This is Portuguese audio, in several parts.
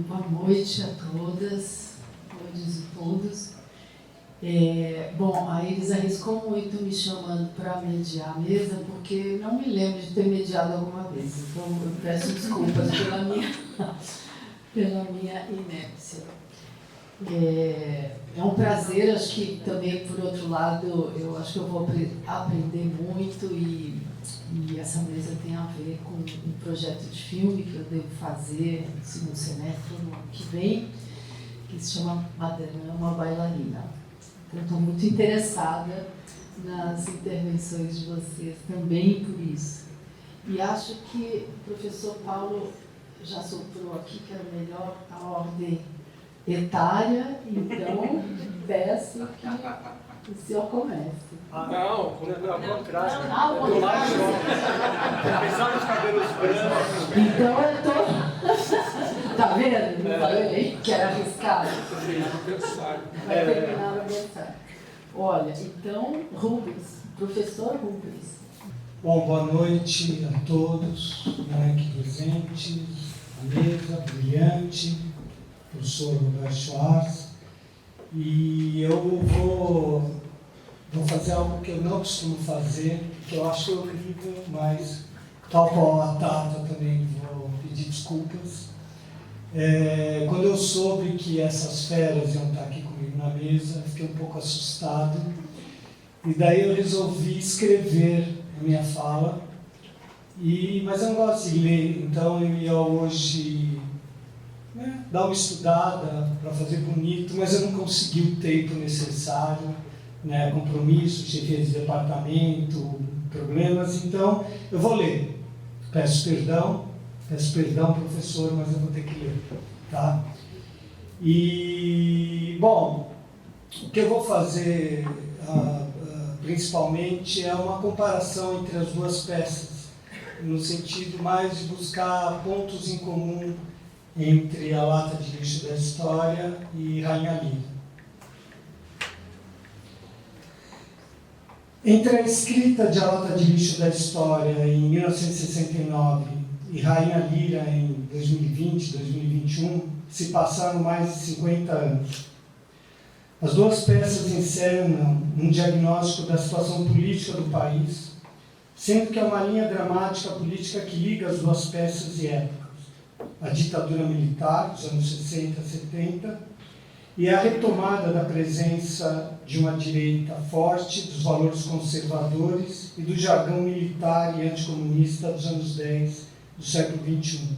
Boa noite a todas, todos e todos. Bom, a Iris arriscou muito me chamando para mediar a mesa, porque não me lembro de ter mediado alguma vez. Então, eu peço desculpas pela minha inépcia. É um prazer, acho que também, por outro lado, eu acho que eu vou aprender muito e essa mesa tem a ver com um projeto de filme que eu devo fazer no segundo semestre, no ano que vem, que se chama Madame, uma bailarina. Então, estou muito interessada nas intervenções de vocês também por isso. E acho que o professor Paulo já soprou aqui que era melhor a ordem etária, então peço que o senhor comece. Não, ao contrário. Ao contrário. Apesar dos cabelos brancos. Então eu tô. Tá vendo? Não falei que era arriscado. Vai terminar no aniversário. Olha, então, Rubens, professor Rubens. Bom, boa noite a todos, aqui presentes, a mesa brilhante, professor Roberto Schwartz. E eu vou fazer algo que eu não costumo fazer, que eu acho horrível, mas tal qual a Tata também vou pedir desculpas. Quando eu soube que essas feras iam estar aqui comigo na mesa, fiquei um pouco assustado. E daí eu resolvi escrever a minha fala. Mas eu não gosto de ler, então eu ia hoje dar uma estudada para fazer bonito, mas eu não consegui o tempo necessário, compromisso, chefia de departamento, problemas, então eu vou ler. Peço perdão, professor, mas eu vou ter que ler, tá? E, bom, o que eu vou fazer principalmente é uma comparação entre as duas peças, no sentido mais de buscar pontos em comum entre A Lata de Lixo da História e Rainha Lira. Entre a escrita de A Lata de Lixo da História em 1969 e Rainha Lira em 2020, 2021, se passaram mais de 50 anos. As duas peças encenam um diagnóstico da situação política do país, sendo que é uma linha dramática política que liga as duas peças e épocas. A ditadura militar, dos anos 60 e 70, e a retomada da presença de uma direita forte, dos valores conservadores e do jargão militar e anticomunista dos anos 10 do século XXI.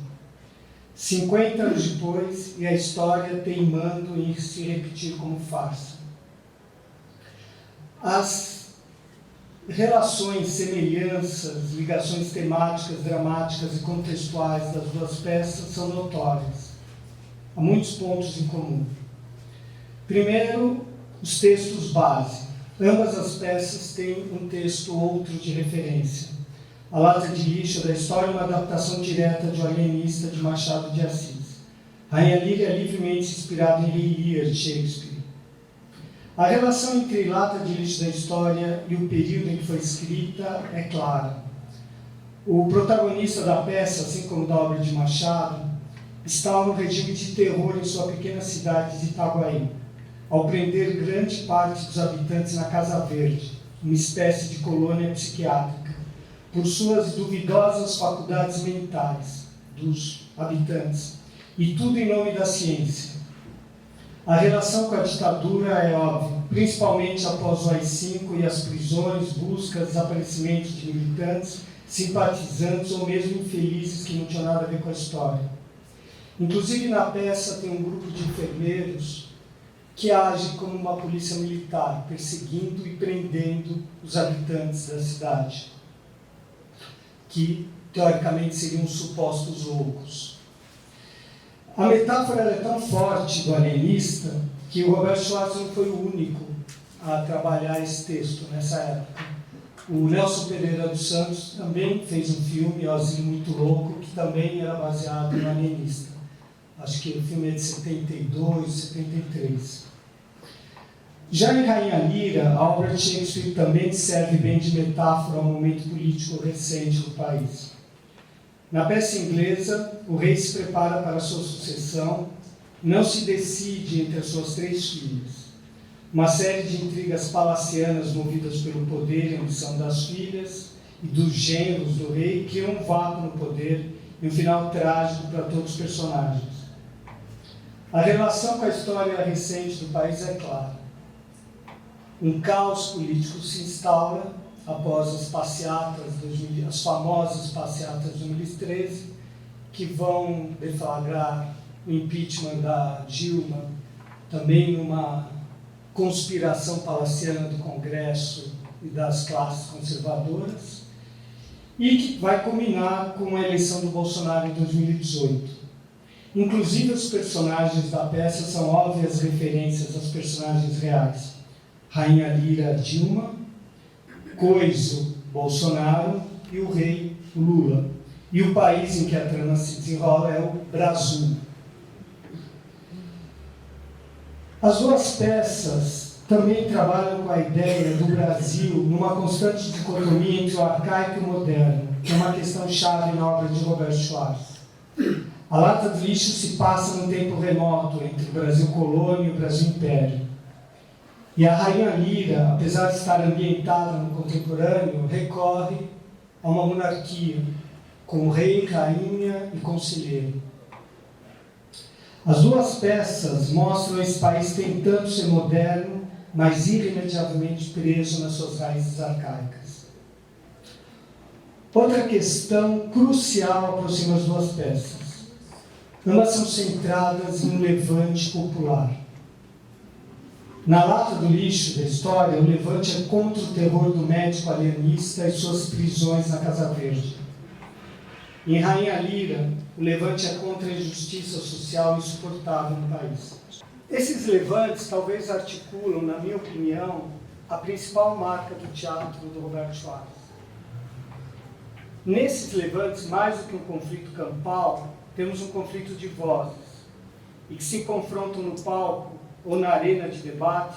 50 anos depois, e a história teimando em se repetir como farsa. As relações, semelhanças, ligações temáticas, dramáticas e contextuais das duas peças são notórias. Há muitos pontos em comum. Primeiro, os textos base. Ambas as peças têm um texto ou outro de referência. A Lata de Lixo da História é uma adaptação direta de O Alienista, de Machado de Assis. Rainha Lira é livremente inspirada em Rei Lear, de Shakespeare. A relação entre Lata de Lixo da História e o período em que foi escrita é clara. O protagonista da peça, assim como da obra de Machado, está no regime de terror em sua pequena cidade de Itaguaí, ao prender grande parte dos habitantes na Casa Verde, uma espécie de colônia psiquiátrica, por suas duvidosas faculdades mentais dos habitantes, e tudo em nome da ciência. A relação com a ditadura é óbvia, principalmente após o AI-5 e as prisões, buscas, desaparecimentos de militantes, simpatizantes ou mesmo infelizes que não tinham nada a ver com a história. Inclusive, na peça tem um grupo de enfermeiros que age como uma polícia militar, perseguindo e prendendo os habitantes da cidade, que, teoricamente, seriam supostos loucos. A metáfora é tão forte do alienista que o Roberto Schwartz não foi o único a trabalhar esse texto nessa época. O Nelson Pereira dos Santos também fez um filme, O Asilo Muito Louco, que também era baseado no alienista. Acho que o filme é de 72, 73. Já em Rainha Lira, a obra de Shakespeare também serve bem de metáfora ao momento político recente do país. Na peça inglesa, o rei se prepara para a sua sucessão, não se decide entre as suas 3 filhas. Uma série de intrigas palacianas movidas pelo poder e ambição das filhas e dos genros do rei criam um vácuo no poder e um final trágico para todos os personagens. A relação com a história recente do país é clara. Um caos político se instaura após as famosas passeatas de 2013, que vão deflagrar o impeachment da Dilma, também uma conspiração palaciana do Congresso e das classes conservadoras, e que vai culminar com a eleição do Bolsonaro em 2018. Inclusive, os personagens da peça são óbvias referências aos personagens reais. Rainha Lira, Dilma, Coiso, Bolsonaro, e o rei, Lula. E o país em que a trama se desenrola é o Brasil. As 2 peças também trabalham com a ideia do Brasil numa constante dicotomia entre o arcaico e o moderno, que é uma questão chave na obra de Robert Schwartz. A Lata do Lixo se passa num tempo remoto entre o Brasil colônia e o Brasil império. E a Rainha Lira, apesar de estar ambientada no contemporâneo, recorre a uma monarquia, com rei, rainha e conselheiro. As 2 peças mostram esse país tentando ser moderno, mas irremediavelmente preso nas suas raízes arcaicas. Outra questão crucial aproxima as 2 peças. Ambas são centradas em um levante popular. Na Lata do Lixo da história, o levante é contra o terror do médico alienista e suas prisões na Casa Verde. Em Rainha Lira, o levante é contra a injustiça social insuportável no país. Esses levantes talvez articulam, na minha opinião, a principal marca do teatro do Robert Schwartz. Nesses levantes, mais do que um conflito campal, temos um conflito de vozes, e que se confrontam no palco ou na arena de debate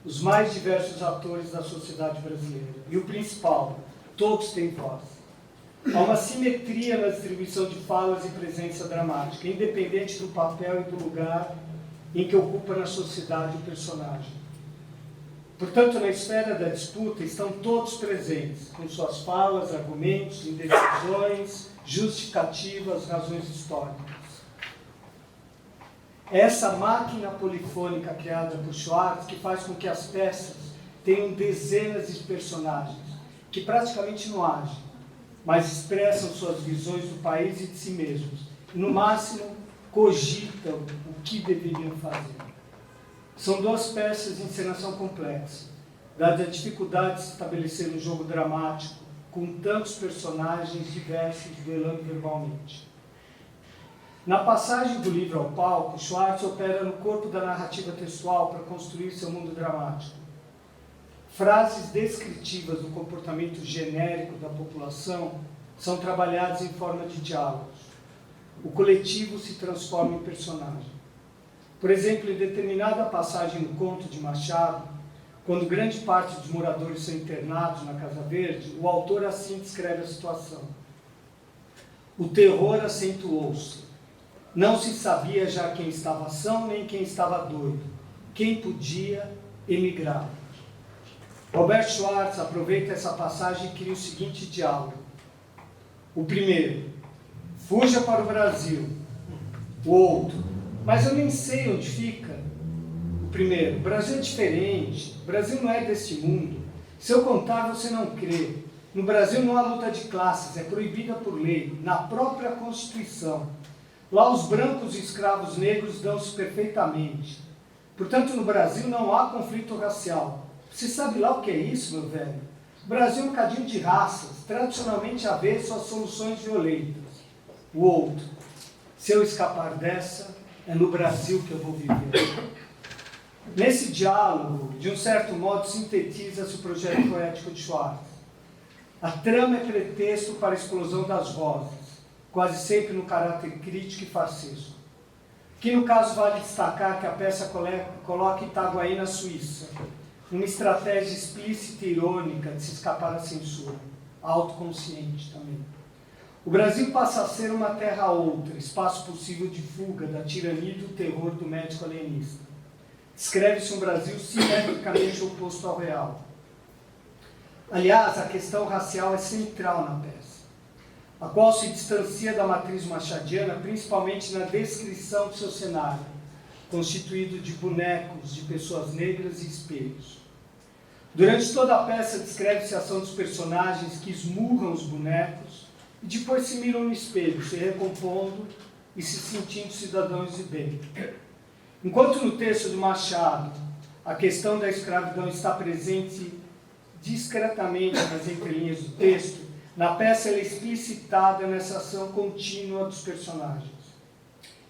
os mais diversos atores da sociedade brasileira. E o principal, todos têm voz. Há uma simetria na distribuição de falas e presença dramática, independente do papel e do lugar em que ocupa na sociedade o personagem. Portanto, na esfera da disputa estão todos presentes, com suas falas, argumentos, indecisões, justificativas, razões históricas. É essa máquina polifônica criada por Schwartz que faz com que as peças tenham dezenas de personagens, que praticamente não agem, mas expressam suas visões do país e de si mesmos, e no máximo cogitam o que deveriam fazer. São 2 peças de encenação complexa, dada a dificuldade de se estabelecer um jogo dramático com tantos personagens diversos duelando verbalmente. Na passagem do livro ao palco, Schwartz opera no corpo da narrativa textual para construir seu mundo dramático. Frases descritivas do comportamento genérico da população são trabalhadas em forma de diálogos. O coletivo se transforma em personagem. Por exemplo, em determinada passagem no conto de Machado, quando grande parte dos moradores são internados na Casa Verde, o autor assim descreve a situação. O terror acentuou-se. Não se sabia já quem estava são nem quem estava doido. Quem podia, emigrava. Robert Schwartz aproveita essa passagem e cria o seguinte diálogo. O primeiro, fuja para o Brasil. O outro, mas eu nem sei onde fica. O primeiro, o Brasil é diferente. O Brasil não é deste mundo. Se eu contar, você não crê. No Brasil não há luta de classes, é proibida por lei, na própria Constituição. Lá os brancos e escravos negros dão-se perfeitamente. Portanto, no Brasil não há conflito racial. Você sabe lá o que é isso, meu velho? O Brasil é um cadinho de raças, tradicionalmente avesso às soluções violentas. O outro, se eu escapar dessa, é no Brasil que eu vou viver. Nesse diálogo, de um certo modo, sintetiza-se o projeto poético de Schwartz. A trama é pretexto para a explosão das vozes, quase sempre no caráter crítico e farsesco. Que no caso vale destacar que a peça coloca Itaguaí na Suíça, uma estratégia explícita e irônica de se escapar da censura, autoconsciente também. O Brasil passa a ser uma terra outra, espaço possível de fuga da tirania e do terror do médico alienista. Descreve-se um Brasil simetricamente oposto ao real. Aliás, a questão racial é central na peça, a qual se distancia da matriz machadiana principalmente na descrição do seu cenário, constituído de bonecos, de pessoas negras e espelhos. Durante toda a peça descreve-se a ação dos personagens que esmurram os bonecos e depois se miram no espelho, se recompondo e se sentindo cidadãos de bem. Enquanto no texto do Machado a questão da escravidão está presente discretamente nas entrelinhas do texto, na peça ela é explicitada nessa ação contínua dos personagens.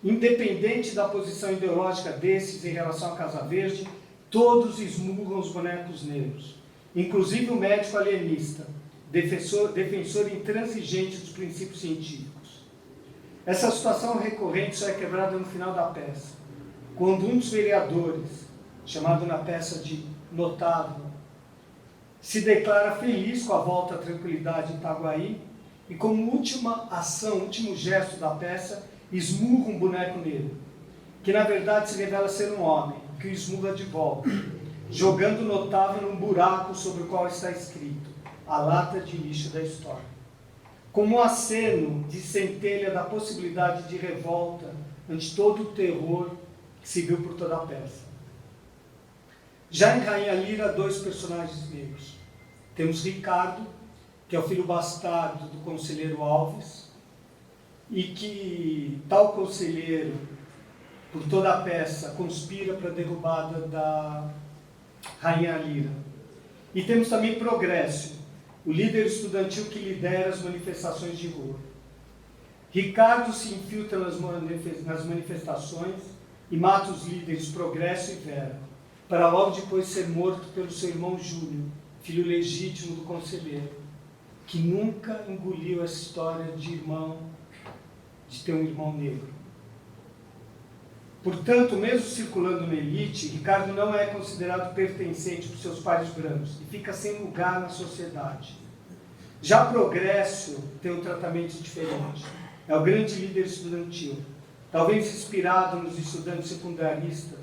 Independente da posição ideológica desses em relação à Casa Verde, todos esmurram os bonecos negros, inclusive o médico alienista, defensor intransigente dos princípios científicos. Essa situação recorrente só é quebrada no final da peça, quando um dos vereadores, chamado na peça de notável, se declara feliz com a volta à tranquilidade em Itaguaí e, como última ação, último gesto da peça, esmurra um boneco negro, que na verdade se revela ser um homem, que o esmurra de volta, jogando o notável num buraco sobre o qual está escrito: a lata de lixo da história. Como um aceno de centelha da possibilidade de revolta ante todo o terror que se viu por toda a peça. Já em Rainha Lira, dois personagens negros. Temos Ricardo, que é o filho bastardo do conselheiro Alves, e que tal conselheiro, por toda a peça, conspira para a derrubada da Rainha Lira. E temos também Progresso, o líder estudantil que lidera as manifestações de rua. Ricardo se infiltra nas manifestações e mata os líderes Progresso e Vera, para logo depois ser morto pelo seu irmão Júnior, filho legítimo do conselheiro, que nunca engoliu essa história de ter um irmão negro. Portanto, mesmo circulando na elite, Ricardo não é considerado pertencente por seus pares brancos e fica sem lugar na sociedade. Já Progresso tem um tratamento diferente. É o grande líder estudantil, talvez inspirado nos estudantes secundaristas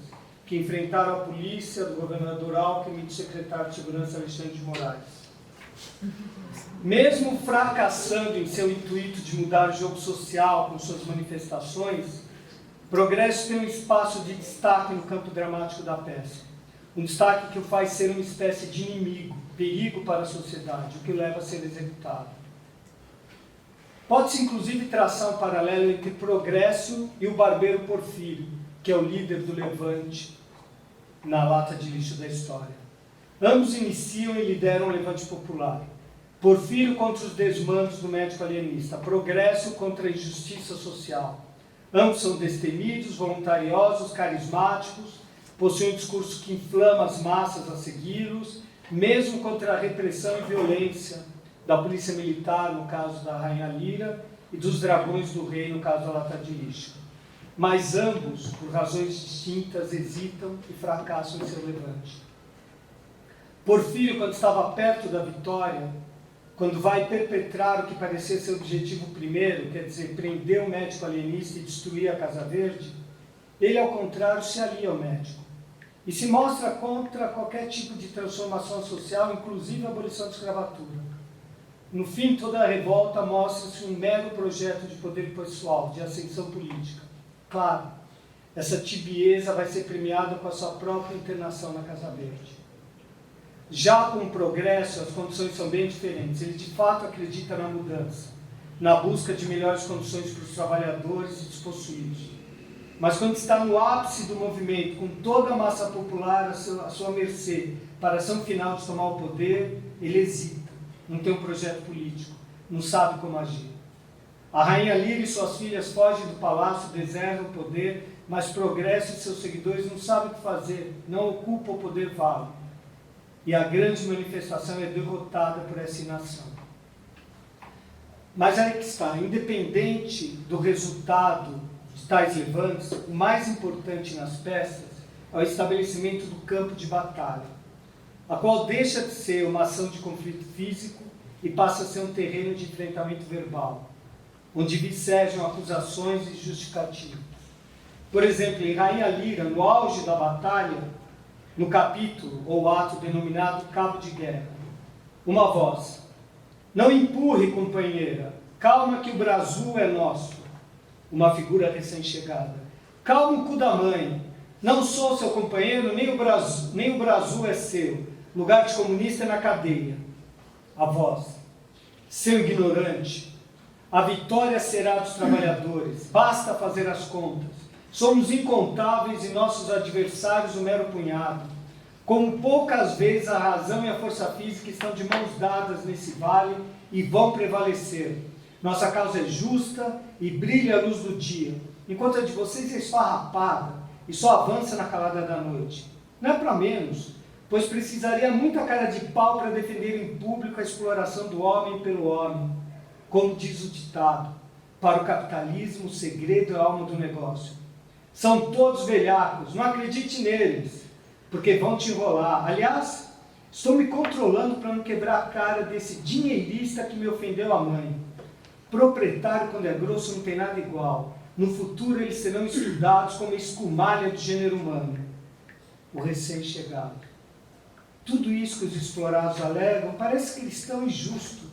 que enfrentaram a polícia do governador Alckmin e do secretário de Segurança Alexandre de Moraes. Mesmo fracassando em seu intuito de mudar o jogo social com suas manifestações, Progresso tem um espaço de destaque no campo dramático da peça. Um destaque que o faz ser uma espécie de inimigo, perigo para a sociedade, o que o leva a ser executado. Pode-se inclusive traçar um paralelo entre Progresso e o barbeiro Porfírio, que é o líder do levante na lata de lixo da história. Ambos iniciam e lideram o levante popular. Porfírio contra os desmandos do médico alienista, Progresso contra a injustiça social. Ambos são destemidos, voluntariosos, carismáticos, possuem um discurso que inflama as massas a segui-los, mesmo contra a repressão e violência da polícia militar, no caso da Rainha Lira, e dos dragões do rei, no caso da lata de lixo. Mas ambos, por razões distintas, hesitam e fracassam em seu levante. Porfírio, quando estava perto da vitória, quando vai perpetrar o que parecia ser o objetivo primeiro, quer dizer, prender o médico alienista e destruir a Casa Verde, ele, ao contrário, se alia ao médico e se mostra contra qualquer tipo de transformação social, inclusive a abolição da escravatura. No fim, toda a revolta mostra-se um mero projeto de poder pessoal, de ascensão política. Claro, essa tibieza vai ser premiada com a sua própria internação na Casa Verde. Já com o Progresso, as condições são bem diferentes. Ele de fato acredita na mudança, na busca de melhores condições para os trabalhadores e despossuídos. Mas quando está no ápice do movimento, com toda a massa popular à sua mercê, para a ação final de tomar o poder, ele hesita, não tem um projeto político, não sabe como agir. A Rainha Lira e suas filhas fogem do palácio, desertam o poder, mas Progresso e seus seguidores não sabem o que fazer, não ocupam o poder válido. E a grande manifestação é derrotada por essa inação. Mas aí que está, independente do resultado de tais levantes, o mais importante nas peças é o estabelecimento do campo de batalha, a qual deixa de ser uma ação de conflito físico e passa a ser um terreno de enfrentamento verbal, onde vicejam acusações e justificativas. Por exemplo, em Rainha Lira, no auge da batalha, no capítulo ou ato denominado Cabo de Guerra, uma voz: não empurre, companheira, calma que o Brasil é nosso. Uma figura recém-chegada: calma o cu da mãe, não sou seu companheiro, nem o Brasil é seu, lugar de comunista é na cadeia. A voz: seu ignorante, a vitória será dos trabalhadores, basta fazer as contas. Somos incontáveis e nossos adversários um mero punhado. Como poucas vezes a razão e a força física estão de mãos dadas nesse vale e vão prevalecer. Nossa causa é justa e brilha a luz do dia, enquanto a de vocês é esfarrapada e só avança na calada da noite. Não é para menos, pois precisaria muita cara de pau para defender em público a exploração do homem pelo homem. Como diz o ditado, para o capitalismo o segredo é a alma do negócio. São todos velhacos, não acredite neles, porque vão te enrolar. Aliás, estou me controlando para não quebrar a cara desse dinheirista que me ofendeu a mãe. Proprietário, quando é grosso, não tem nada igual. No futuro, eles serão estudados como a escumalha do gênero humano. O recém-chegado. Tudo isso que os explorados alegam parece cristão e justo,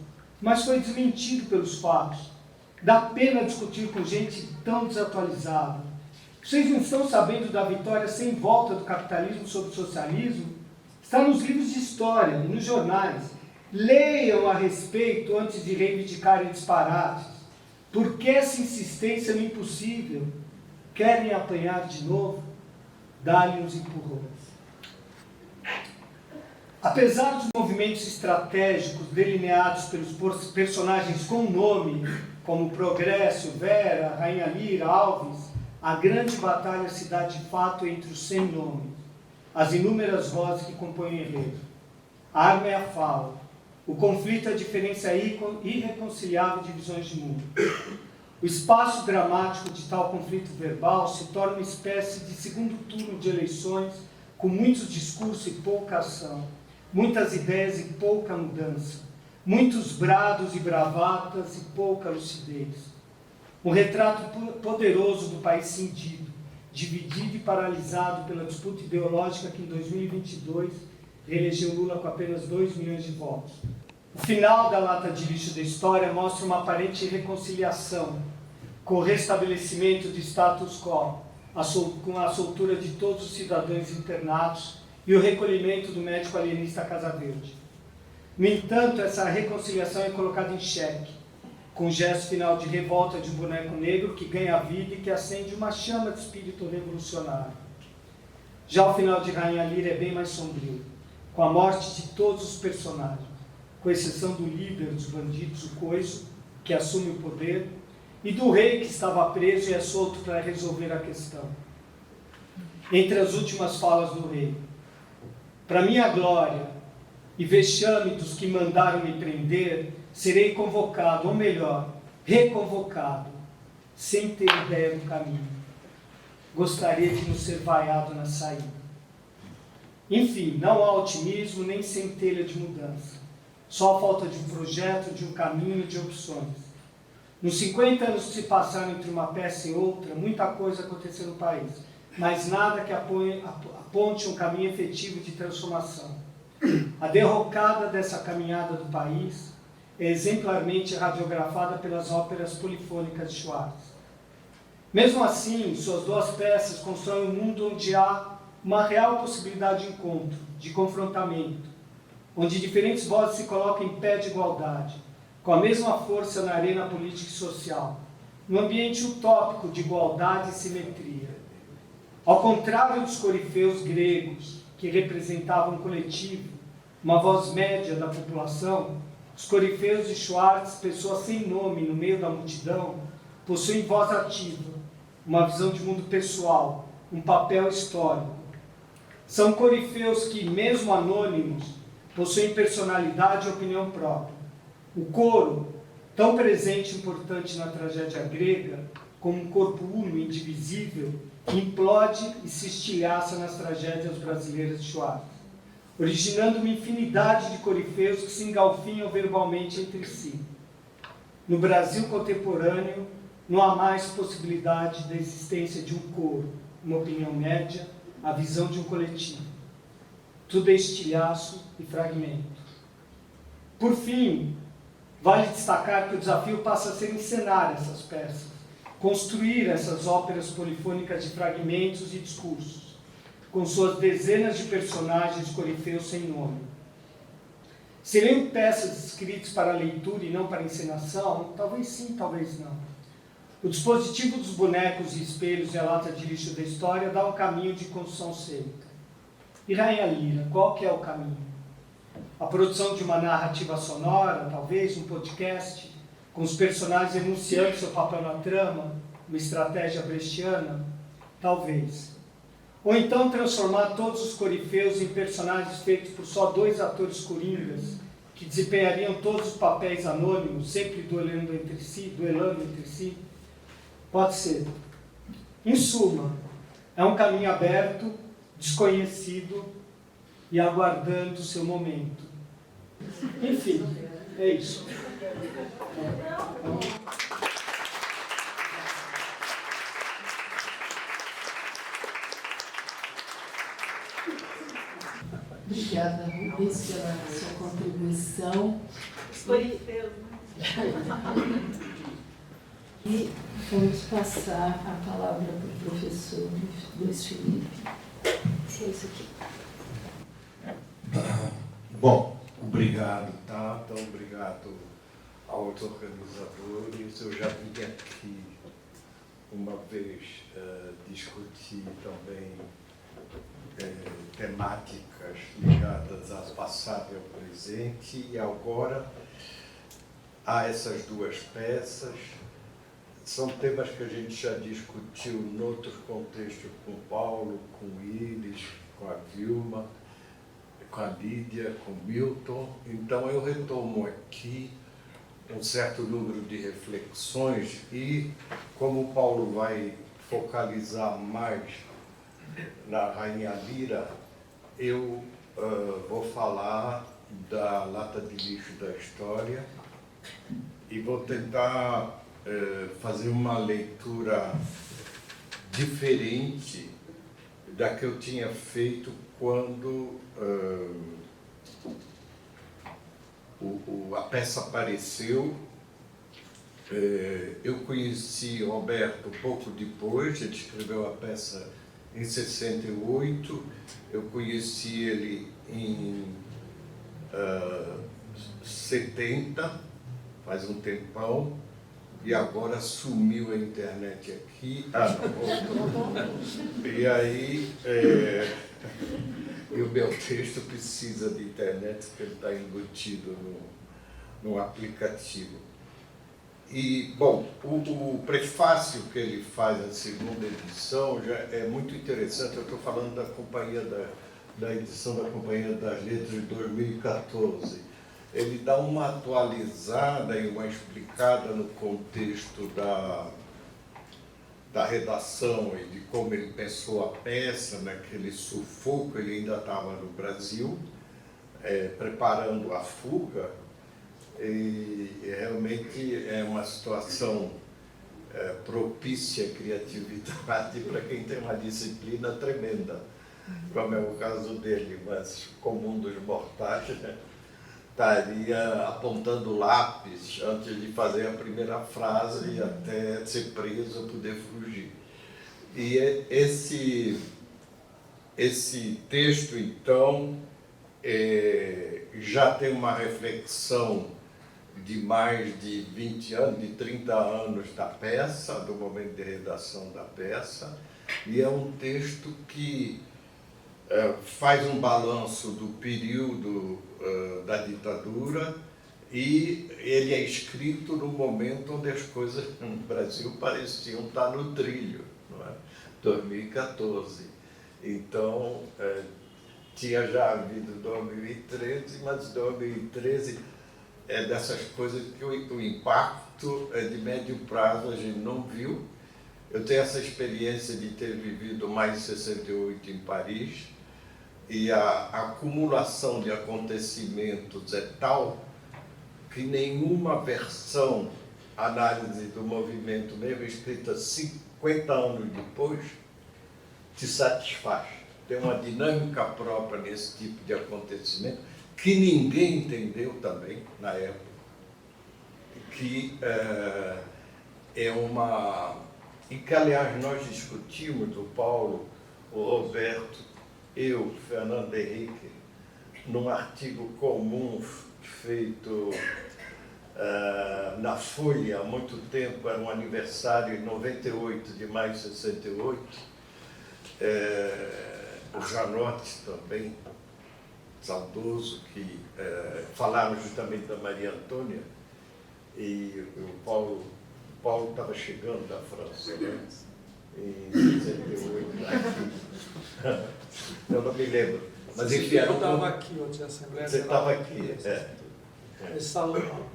mas foi desmentido pelos fatos. Dá pena discutir com gente tão desatualizada. Vocês não estão sabendo da vitória sem volta do capitalismo sobre o socialismo? Está nos livros de história e nos jornais. Leiam a respeito antes de reivindicarem disparates. Por que essa insistência no impossível? Querem apanhar de novo? Dá-lhe uns empurrões. Apesar dos movimentos estratégicos delineados pelos personagens com nome, como Progresso, Vera, Rainha Lira, Alves, a grande batalha se dá de fato entre os sem nome, as inúmeras vozes que compõem o enredo. A arma é a fala. O conflito é a diferença irreconciliável de visões de mundo. O espaço dramático de tal conflito verbal se torna uma espécie de segundo turno de eleições, com muitos discursos e pouca ação, muitas ideias e pouca mudança, muitos brados e bravatas e pouca lucidez. Um retrato poderoso do país cindido, dividido e paralisado pela disputa ideológica que em 2022 reelegeu Lula com apenas 2 milhões de votos. O final da lata de lixo da história mostra uma aparente reconciliação com o restabelecimento de status quo, com a soltura de todos os cidadãos internados e o recolhimento do médico alienista Casa Verde. No entanto, essa reconciliação é colocada em xeque, com o gesto final de revolta de um boneco negro que ganha vida e que acende uma chama de espírito revolucionário. Já o final de Rainha Lira é bem mais sombrio, com a morte de todos os personagens, com exceção do líder dos bandidos, o Coiso, que assume o poder, e do rei que estava preso e é solto para resolver a questão. Entre as últimas falas do rei: para minha glória e vexame dos que mandaram me prender, serei convocado, ou melhor, reconvocado, sem ter ideia do caminho. Gostaria de não ser vaiado na saída. Enfim, não há otimismo nem centelha de mudança. Só a falta de um projeto, de um caminho, de opções. Nos 50 anos que se passaram entre uma peça e outra, muita coisa aconteceu no país, mas nada que aponte um caminho efetivo de transformação. A derrocada dessa caminhada do país é exemplarmente radiografada pelas óperas polifônicas de Schwartz. Mesmo assim, suas 2 peças constroem um mundo onde há uma real possibilidade de encontro, de confrontamento, onde diferentes vozes se colocam em pé de igualdade, com a mesma força na arena política e social, num ambiente utópico de igualdade e simetria. Ao contrário dos corifeus gregos, que representavam um coletivo, uma voz média da população, os corifeus de Schwartz, pessoas sem nome no meio da multidão, possuem voz ativa, uma visão de mundo pessoal, um papel histórico. São corifeus que, mesmo anônimos, possuem personalidade e opinião própria. O coro, tão presente e importante na tragédia grega, como um corpo uno e indivisível, implode e se estilhaça nas tragédias brasileiras de Schwartz, originando uma infinidade de corifeus que se engalfinham verbalmente entre si. No Brasil contemporâneo, não há mais possibilidade da existência de um coro, uma opinião média, a visão de um coletivo. Tudo é estilhaço e fragmento. Por fim, vale destacar que o desafio passa a ser encenar essas peças, construir essas óperas polifônicas de fragmentos e discursos, com suas dezenas de personagens corifeus sem nome. Seriam peças escritas para leitura e não para encenação? Talvez sim, talvez não. O dispositivo dos bonecos e espelhos e a lata de lixo da história dá um caminho de construção cênica. E Rainha Lira, qual que é o caminho? A produção de uma narrativa sonora, talvez um podcast, com os personagens enunciando seu papel na trama, uma estratégia brechtiana? Talvez. Ou então transformar todos os corifeus em personagens feitos por só 2 atores coringas, que desempenhariam todos os papéis anônimos, sempre duelando entre si? Pode ser. Em suma, é um caminho aberto, desconhecido e aguardando o seu momento. Enfim, é isso. Obrigada, Rubens, pela sua contribuição. E vamos passar a palavra para o professor Luiz Felipe. Se é isso aqui. Bom, obrigado, Tata, obrigado aos organizadores. Eu já vim aqui uma vez discutir também temáticas ligadas ao passado e ao presente, e agora há essas 2 peças. São temas que a gente já discutiu em outros contextos com o Paulo, com o Iris, com a Vilma, com a Lídia, com o Milton. Então eu retomo aqui um certo número de reflexões e, como o Paulo vai focalizar mais na Rainha Lira, eu vou falar da lata de lixo da história e vou tentar fazer uma leitura diferente da que eu tinha feito quando a peça apareceu. Eu conheci Roberto pouco depois, ele escreveu a peça em 68, eu conheci ele em 70, faz um tempão, e agora sumiu a internet aqui. E aí, e o meu texto precisa de internet, porque ele está embutido no aplicativo. E, bom, o prefácio que ele faz na segunda edição já é muito interessante. Eu estou falando da edição da Companhia das Letras de 2014. Ele dá uma atualizada e uma explicada no contexto da redação e de como ele pensou a peça, naquele sufoco. Ele ainda estava no Brasil, preparando a fuga, e realmente é uma situação propícia à criatividade para quem tem uma disciplina tremenda, como é o caso dele, mas comum dos mortais, né? Estaria apontando lápis antes de fazer a primeira frase e até ser preso, poder fugir. E esse texto, então, já tem uma reflexão de mais de 20 anos, de 30 anos da peça, do momento de redação da peça, e é um texto que faz um balanço do período da ditadura, e ele é escrito no momento onde as coisas no Brasil pareciam estar no trilho, não é? 2014. Então, tinha já havido 2013, mas 2013 é dessas coisas que o impacto de médio prazo a gente não viu. Eu tenho essa experiência de ter vivido mais de 68 em Paris, e a acumulação de acontecimentos é tal que nenhuma versão análise do movimento, mesmo escrita 50 anos depois, te satisfaz. Tem uma dinâmica própria nesse tipo de acontecimento que ninguém entendeu também na época, que é uma... e que, aliás, nós discutimos, o Paulo, o Roberto, eu, Fernando Henrique, num artigo comum feito na Folha há muito tempo, era um aniversário em 98 de maio de 68, o Janotti também, saudoso, que falaram justamente da Maria Antônia, e o Paulo estava chegando da França, né? Em 68, aqui. Eu não me lembro. Mas enfim, eu estava aqui ontem, a Assembleia. Você estava aqui, Esse salão.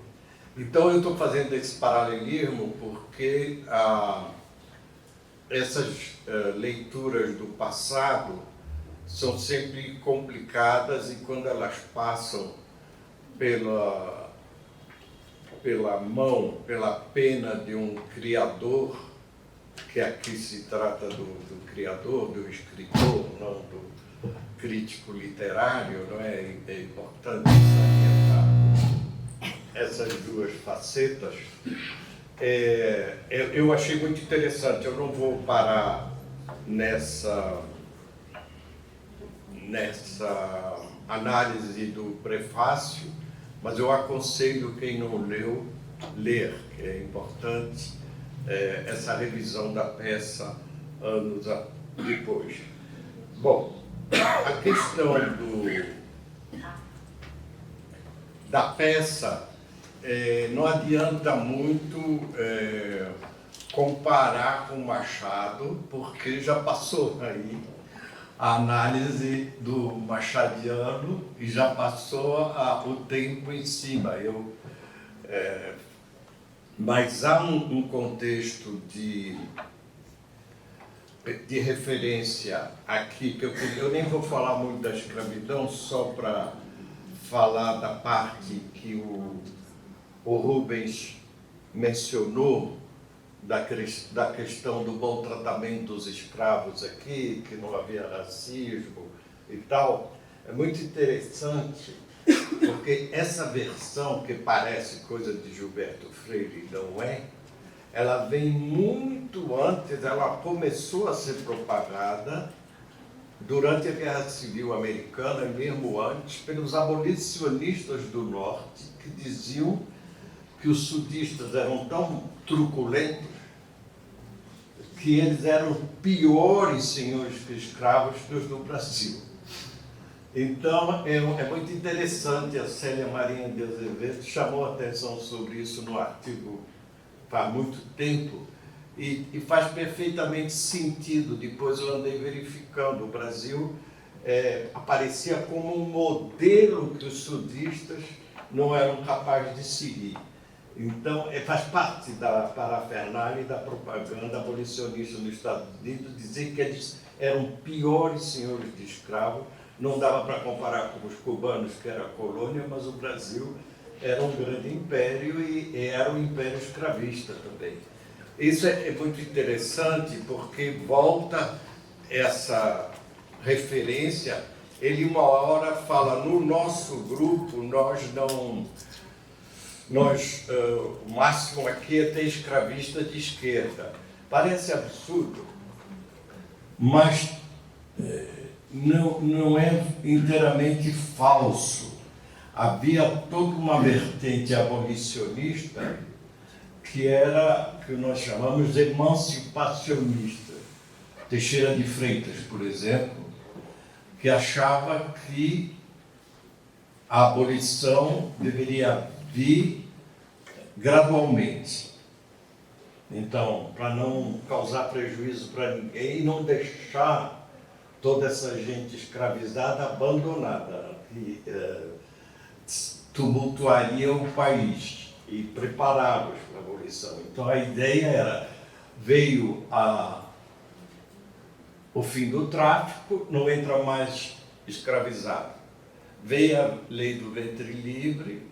Então, eu estou fazendo esse paralelismo porque essas leituras do passado são sempre complicadas, e quando elas passam pela mão, pela pena de um criador, que aqui se trata do criador, do escritor, não do crítico literário, não é? É importante salientar essas duas facetas. Eu achei muito interessante. Eu não vou parar nessa análise do prefácio, mas eu aconselho quem não leu, ler, que é importante essa revisão da peça anos depois. Bom, a questão da peça, não adianta muito comparar com Machado, porque já passou aí a análise do machadiano e já passou o tempo em cima. Mas há um contexto de referência aqui, que eu nem vou falar muito da escravidão, só para falar da parte que o Rubens mencionou, da questão do bom tratamento dos escravos aqui, que não havia racismo e tal. É muito interessante, porque essa versão, que parece coisa de Gilberto Freire, não é, ela vem muito antes, ela começou a ser propagada durante a Guerra Civil Americana, e mesmo antes, pelos abolicionistas do Norte, que diziam que os sudistas eram tão truculentos que eles eram piores senhores de escravos que os do Brasil. Então, é muito interessante, a Célia Marinha de Azevedo chamou a atenção sobre isso no artigo faz muito tempo, e faz perfeitamente sentido. Depois eu andei verificando, o Brasil aparecia como um modelo que os sudistas não eram capazes de seguir. Então, faz parte da parafernália e da propaganda abolicionista nos Estados Unidos dizer que eles eram piores senhores de escravo. Não dava para comparar com os cubanos, que era a colônia, mas o Brasil era um grande império e era um império escravista também. Isso é muito interessante, porque volta essa referência. Ele uma hora fala, no nosso grupo, o máximo aqui é ter escravista de esquerda. Parece absurdo, mas não é inteiramente falso. Havia toda uma vertente abolicionista que nós chamamos de emancipacionista. Teixeira de Freitas, por exemplo, que achava que a abolição deveria vir gradualmente. Então, para não causar prejuízo para ninguém e não deixar toda essa gente escravizada abandonada, que tumultuaria o país e prepará-los para a abolição. Então, a ideia veio o fim do tráfico, não entra mais escravizado. Veio a lei do ventre livre,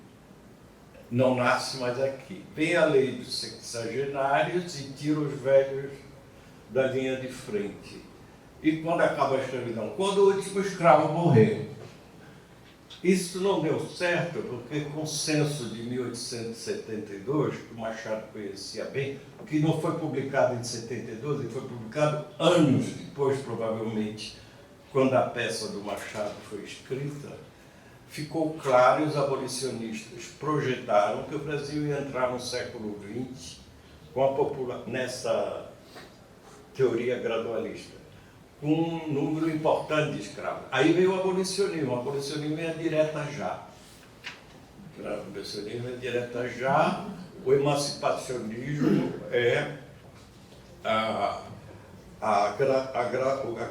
não nasce mais aqui. Vem a lei dos sexagenários e tira os velhos da linha de frente. E quando acaba a escravidão? Quando o último escravo morrer. Isso não deu certo, porque com o censo de 1872, que o Machado conhecia bem, que não foi publicado em 72, ele foi publicado anos depois, provavelmente, quando a peça do Machado foi escrita, ficou claro e os abolicionistas projetaram que o Brasil ia entrar no século XX nessa teoria gradualista, com um número importante de escravos. Aí veio o abolicionismo é direta já. O abolicionismo é direta já, o emancipacionismo é a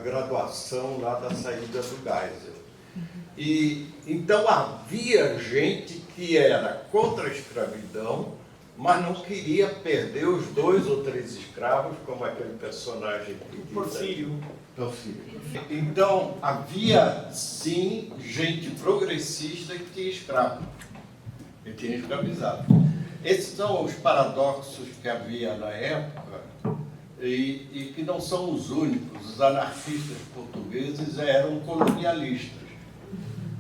graduação lá da saída do Geisel. E então havia gente que era contra a escravidão, mas não queria perder os 2 ou 3 escravos, como aquele personagem que diz Porfírio. Então, havia, sim, gente progressista que tinha escravo, que tinha escravizado. Esses são os paradoxos que havia na época e que não são os únicos. Os anarquistas portugueses eram colonialistas.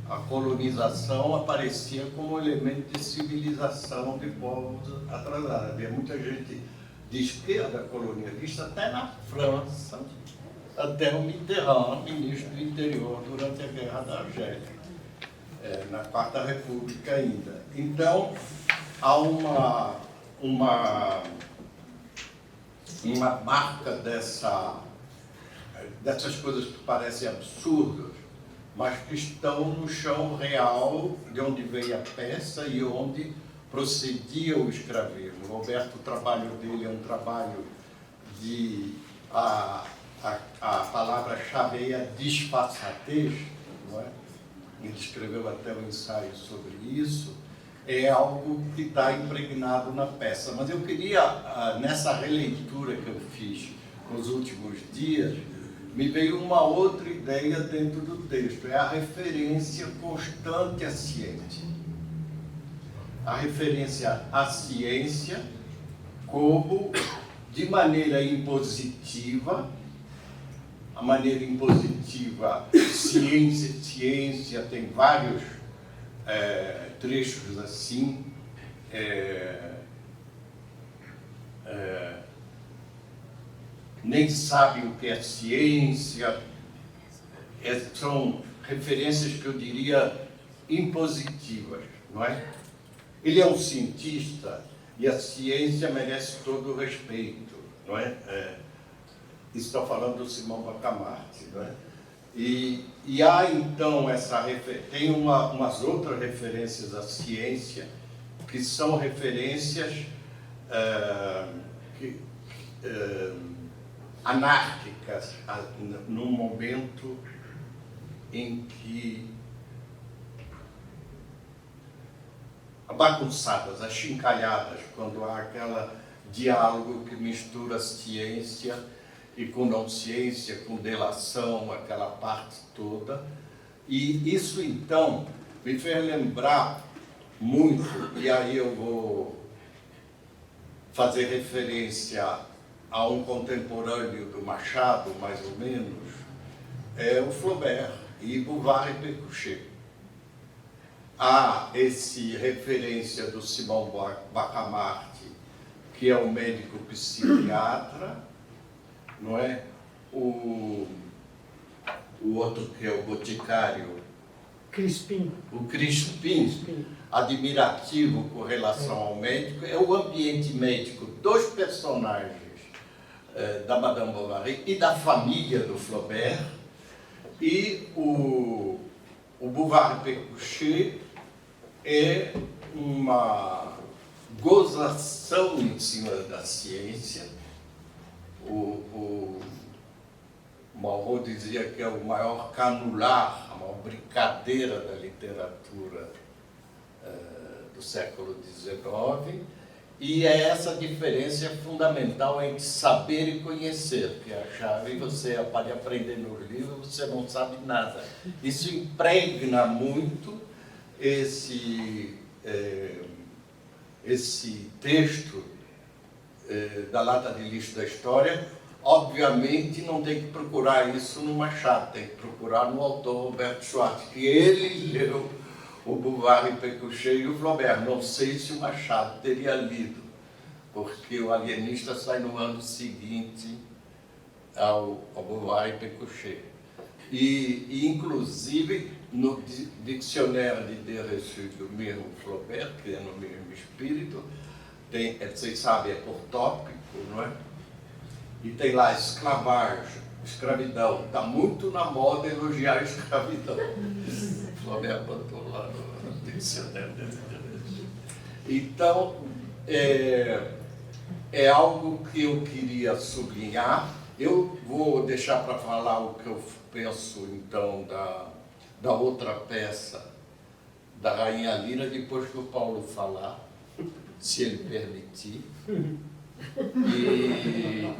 A colonização aparecia como elemento de civilização de povos atrasados. Havia muita gente de esquerda colonialista, até na França, até o Mitterrand, ministro do interior, durante a Guerra da Argélia, na Quarta República ainda. Então, há uma marca dessas coisas que parecem absurdas, mas que estão no chão real de onde veio a peça e onde procedia o escravismo. Roberto, o trabalho dele é um trabalho de... A palavra-chave é a disfarçatez, não é? Ele escreveu até um ensaio sobre isso, é algo que está impregnado na peça. Mas eu queria, nessa releitura que eu fiz nos últimos dias, me veio uma outra ideia dentro do texto, é a referência constante à ciência. A referência à ciência como, de maneira impositiva, a maneira impositiva, ciência tem vários trechos assim, nem sabe o que é ciência, são referências que eu diria impositivas, não é? Ele é um cientista e a ciência merece todo o respeito, não é? Isso está falando do Simão Bacamarte, não é? E há então tem umas outras referências à ciência que são referências anárquicas, num momento em que bagunçadas, achincalhadas, quando há aquele diálogo que mistura ciência e com não ciência, com delação, aquela parte toda. E isso, então, me fez lembrar muito, e aí eu vou fazer referência a um contemporâneo do Machado, mais ou menos, é o Flaubert e Bouvard e Pécuchet. Há essa referência do Simão Bacamarte, que é um médico psiquiatra, não é? O outro que é o boticário, Crispim. o Crispim, admirativo com relação ao médico, é o ambiente médico dos personagens da Madame Bovary e da família do Flaubert, e o Bouvard e Pécuchet é uma gozação em cima da ciência. O Malraux dizia que é o maior canular, a maior brincadeira da literatura do século XIX, e é essa diferença fundamental entre saber e conhecer, que é a chave. Você pode aprender no livro, você não sabe nada. Isso impregna muito esse texto da lata de lixo da história, obviamente não tem que procurar isso no Machado, tem que procurar no autor Roberto Schwartz, que ele leu o Bouvard e Pécuchet e o Flaubert. Não sei se o Machado teria lido, porque o Alienista sai no ano seguinte ao Bouvard e Pécuchet. E, inclusive, no dicionário de Des Reçus do mesmo Flaubert, que é no mesmo espírito, tem, vocês sabem, é por tópico, não é? E tem lá esclavagem, escravidão. Está muito na moda elogiar a escravidão. Flaubert botou lá no dicionário de Des Reçus. Então, é algo que eu queria sublinhar. Eu vou deixar para falar o que eu penso, então, da outra peça, da Rainha Lira, depois que o Paulo falar, se ele permitir. E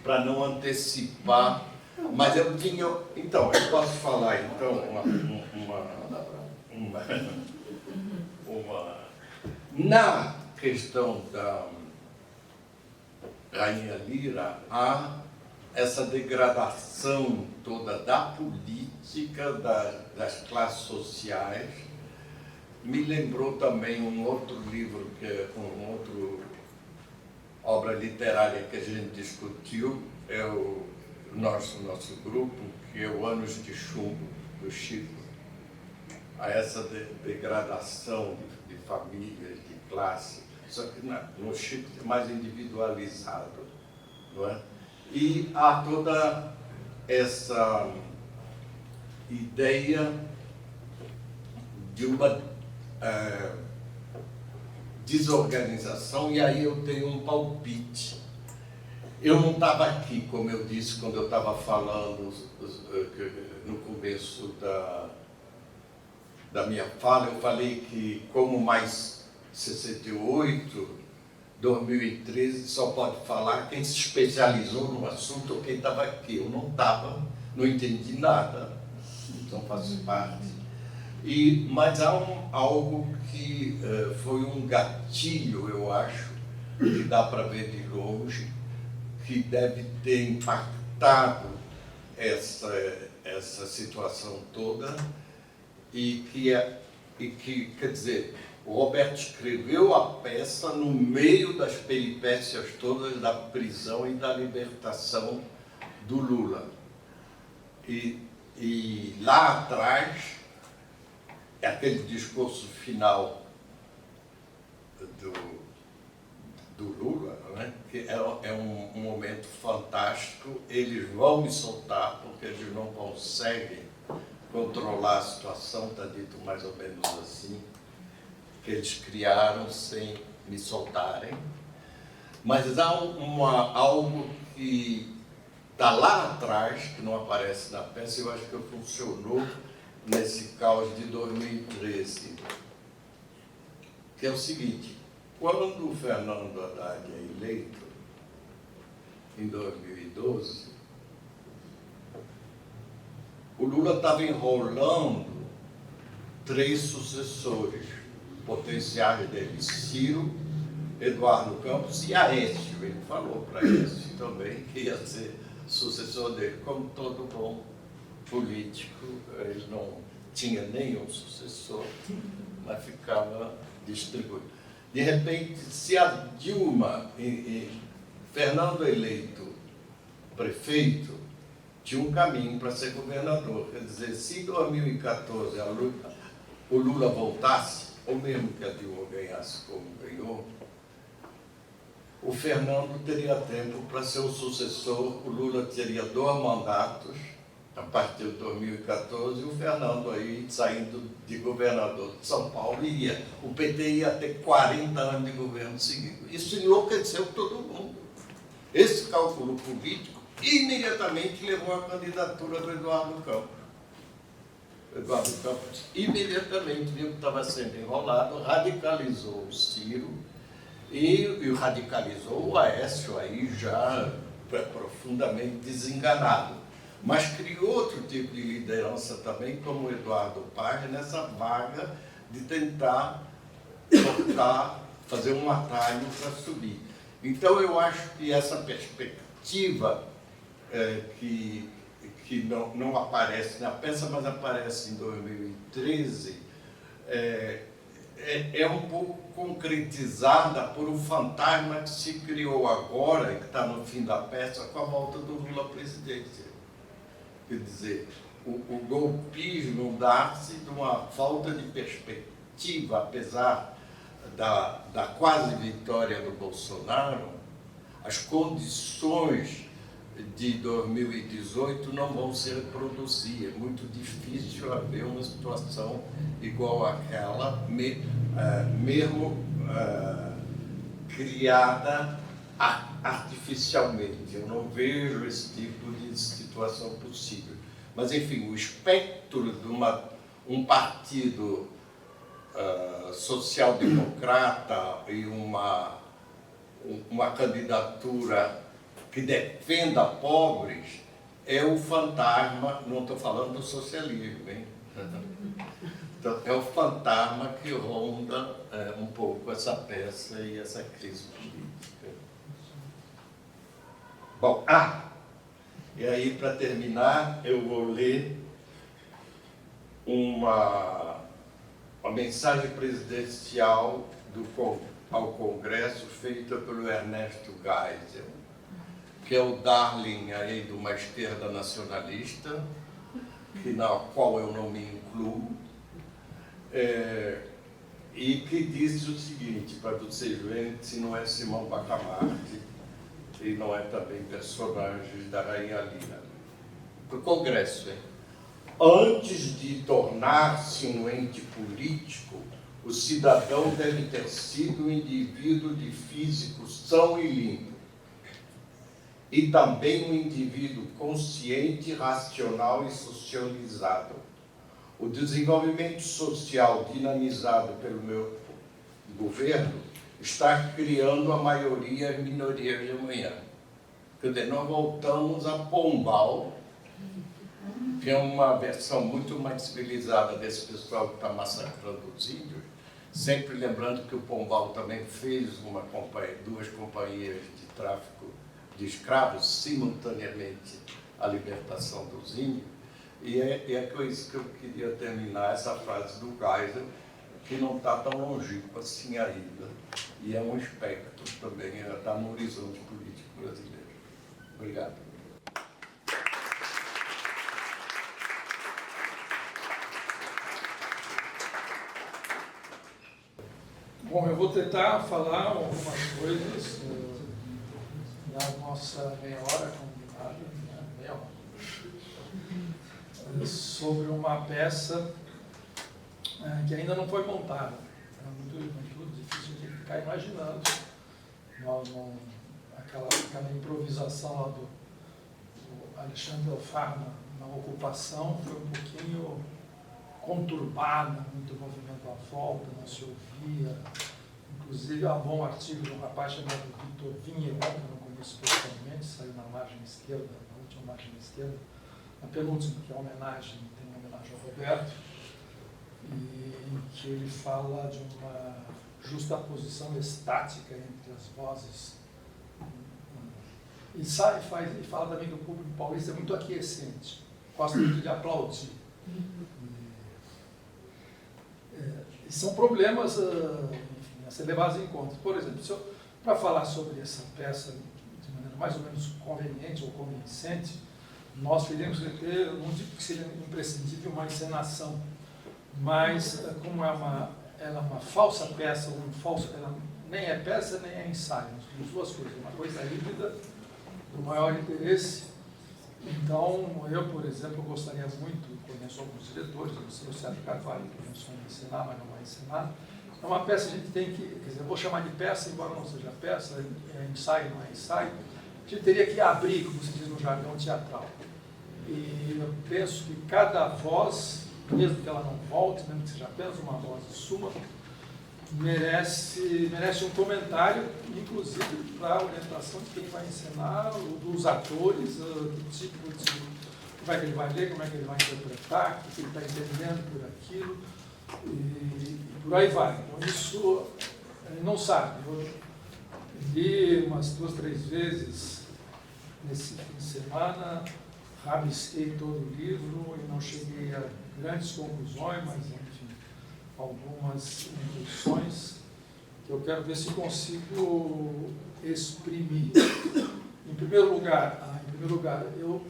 para não antecipar, mas eu tinha... Então, eu posso falar, então, na questão da Rainha Lira, há essa degradação toda da política, das classes sociais. Me lembrou também um outro livro, obra literária que a gente discutiu, é o nosso grupo, que é o Anos de Chumbo, do Chico. A essa degradação de famílias, de classe, só que no Chico é mais individualizado, não é? E há toda essa ideia de uma desorganização, e aí eu tenho um palpite. Eu não estava aqui, como eu disse, quando eu estava falando no começo da minha fala, eu falei que como mais 68, 2013, só pode falar quem se especializou no assunto ou quem estava aqui. Eu não estava, não entendi nada, então faço parte. Mas há algo que foi um gatilho, eu acho, que dá para ver de longe, que deve ter impactado essa situação toda, e que, quer dizer, o Roberto escreveu a peça no meio das peripécias todas da prisão e da libertação do Lula. E lá atrás, aquele discurso final do Lula, né? Que é um momento fantástico. Eles vão me soltar porque eles não conseguem controlar a situação, está dito mais ou menos assim, que eles criaram sem me soltarem. Mas há algo que está lá atrás, que não aparece na peça, eu acho que funcionou nesse caos de 2013, que é o seguinte: quando o Fernando Haddad é eleito, em 2012, o Lula estava enrolando 3 sucessores potenciais dele, Ciro, Eduardo Campos e Aécio. Ele falou para Aécio também que ia ser sucessor dele. Como todo bom político, ele não tinha nenhum sucessor, mas ficava distribuído. De repente, se a Dilma e Fernando eleito prefeito, tinha um caminho para ser governador. Quer dizer, se em 2014 o Lula voltasse, ou mesmo que a Dilma ganhasse como ganhou, o Fernando teria tempo para ser o sucessor. O Lula teria 2 mandatos a partir de 2014, e o Fernando aí saindo de governador de São Paulo iria. O PT ia ter 40 anos de governo seguido. Isso enlouqueceu todo mundo. Esse cálculo político imediatamente levou à candidatura do Eduardo Campos. Eduardo Campos imediatamente viu que estava sendo enrolado, radicalizou o Ciro e radicalizou o Aécio, aí já profundamente desenganado. Mas criou outro tipo de liderança também, como o Eduardo Paz, nessa vaga de tentar cortar fazer um atalho para subir. Então, eu acho que essa perspectiva que não aparece na peça, mas aparece em 2013, é um pouco concretizada por um fantasma que se criou agora, e que está no fim da peça, com a volta do Lula à presidência. Quer dizer, o golpismo dá-se de uma falta de perspectiva, apesar da quase vitória do Bolsonaro. As condições de 2018 não vão se reproduzir. É muito difícil haver uma situação igual àquela, mesmo criada artificialmente. Eu não vejo esse tipo de situação possível. Mas, enfim, o espectro de um partido social-democrata e uma candidatura que defenda pobres é o fantasma, não estou falando do socialismo, hein? Então, é o fantasma que ronda um pouco essa peça e essa crise política. Bom, e aí, para terminar, eu vou ler uma mensagem presidencial ao Congresso feita pelo Ernesto Geisel, que é o darling aí de uma esquerda nacionalista, na qual eu não me incluo, e que disse o seguinte, para vocês verem se não é Simão Bacamarte e não é também personagem da Rainha Lina. O Congresso, antes de tornar-se um ente político, o cidadão deve ter sido um indivíduo de físico são e limpo, e também um indivíduo consciente, racional e socializado. O desenvolvimento social dinamizado pelo meu governo está criando a maioria e as minorias de amanhã. Quer dizer, nós voltamos a Pombal, que é uma versão muito mais civilizada desse pessoal que está massacrando os índios, sempre lembrando que o Pombal também fez duas companhias de tráfico de escravos, simultaneamente a libertação dos índios, e é com isso que eu queria terminar essa frase do Geisel, que não está tão longínquo assim ainda, e é um espectro também, está no horizonte político brasileiro. Obrigado. Bom, eu vou tentar falar algumas coisas na nossa meia hora combinada, meia hora, sobre uma peça que ainda não foi montada. É muito difícil de ficar imaginando. Aquela improvisação lá do Alexandre Alfar na ocupação foi um pouquinho conturbada, muito movimento à volta, não se ouvia. Inclusive, há um bom artigo de um rapaz chamado Vitor Vinheron, que eu não conheço pessoalmente, saiu na margem esquerda, na última margem esquerda, na penúltima, que é uma homenagem, tem uma homenagem ao Roberto, em que ele fala de uma justaposição estática entre as vozes. E fala também que o público paulista é muito aquiescente, gosta muito de aplaudir. E são problemas, enfim, a ser levados em conta. Por exemplo, para falar sobre essa peça de maneira mais ou menos conveniente ou convincente, nós teríamos que ter, não digo que seria imprescindível uma encenação, mas como ela é uma falsa peça, ela nem é peça nem é ensaio, nós temos duas coisas, uma coisa híbrida, do maior interesse. Então, eu, por exemplo, gostaria muito, conheço alguns diretores, eu sei o Sérgio Carvalho, que pensou em ensinar, mas não vai ensinar. É uma peça, a gente tem que, quer dizer, eu vou chamar de peça, embora não seja peça, é ensaio, não é ensaio, a gente teria que abrir, como se diz no jargão teatral. E eu penso que cada voz, mesmo que ela não volte, mesmo que seja apenas uma voz de suma, merece um comentário, inclusive para a orientação de quem vai ensinar, dos atores, do tipo de como é que ele vai ler, como é que ele vai interpretar, o que ele está entendendo por aquilo, e por aí vai. Então, isso Ele não sabe. Eu li umas 2, 3 vezes nesse fim de semana, rabisquei todo o livro e não cheguei a grandes conclusões, mas, enfim, algumas intuições que eu quero ver se consigo exprimir. Em primeiro lugar, eu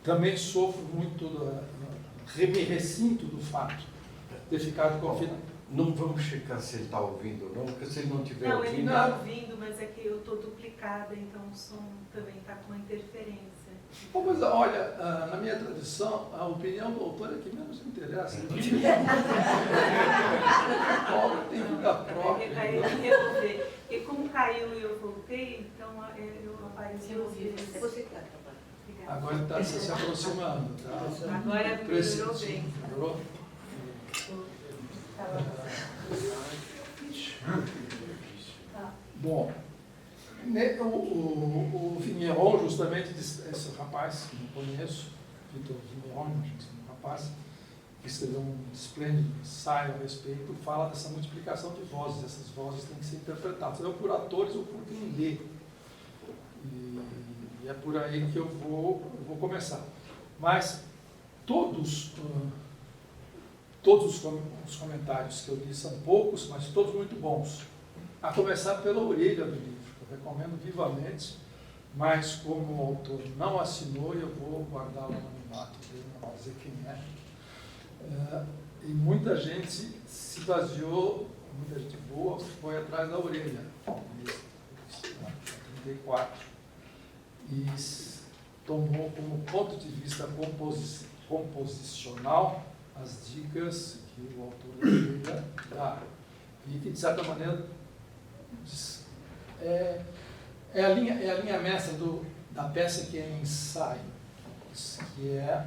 também sofro muito, me ressinto do fato de ter ficado confinado. Não vamos checar se ele está ouvindo, não, porque se ele não estiver Não, ele ouvindo... está ouvindo, mas é que eu estou duplicada, então o som também está com uma interferência. Bom, mas olha, na minha tradição, a opinião do autor é que menos interessa. A obra tem vida própria. Aí eu me revolver. E como caiu e eu voltei, então eu apareci Eu ouvi. vezes. Você está, Obrigada. Agora está se aproximando. Tá? Agora melhorou bem. Melhorou? Bom, o Vigneron justamente disse, esse rapaz que não conheço, Vitor Vigneron, um rapaz que escreveu um esplêndido ensaio a respeito, fala dessa multiplicação de vozes. Essas vozes têm que ser interpretadas, ou por atores ou por quem lê. E é por aí que eu vou começar. Mas todos os comentários que eu li são poucos, mas todos muito bons. A começar pela orelha do livro, que eu recomendo vivamente, mas como o autor não assinou, eu vou guardar o anonimato dele, não vou dizer quem é. E muita gente se baseou, muita gente boa foi atrás da orelha, 34, e tomou como ponto de vista composicional as dicas que o autor da orelha dá. E que, de certa maneira, é a linha mestra da peça que é ensaio, que é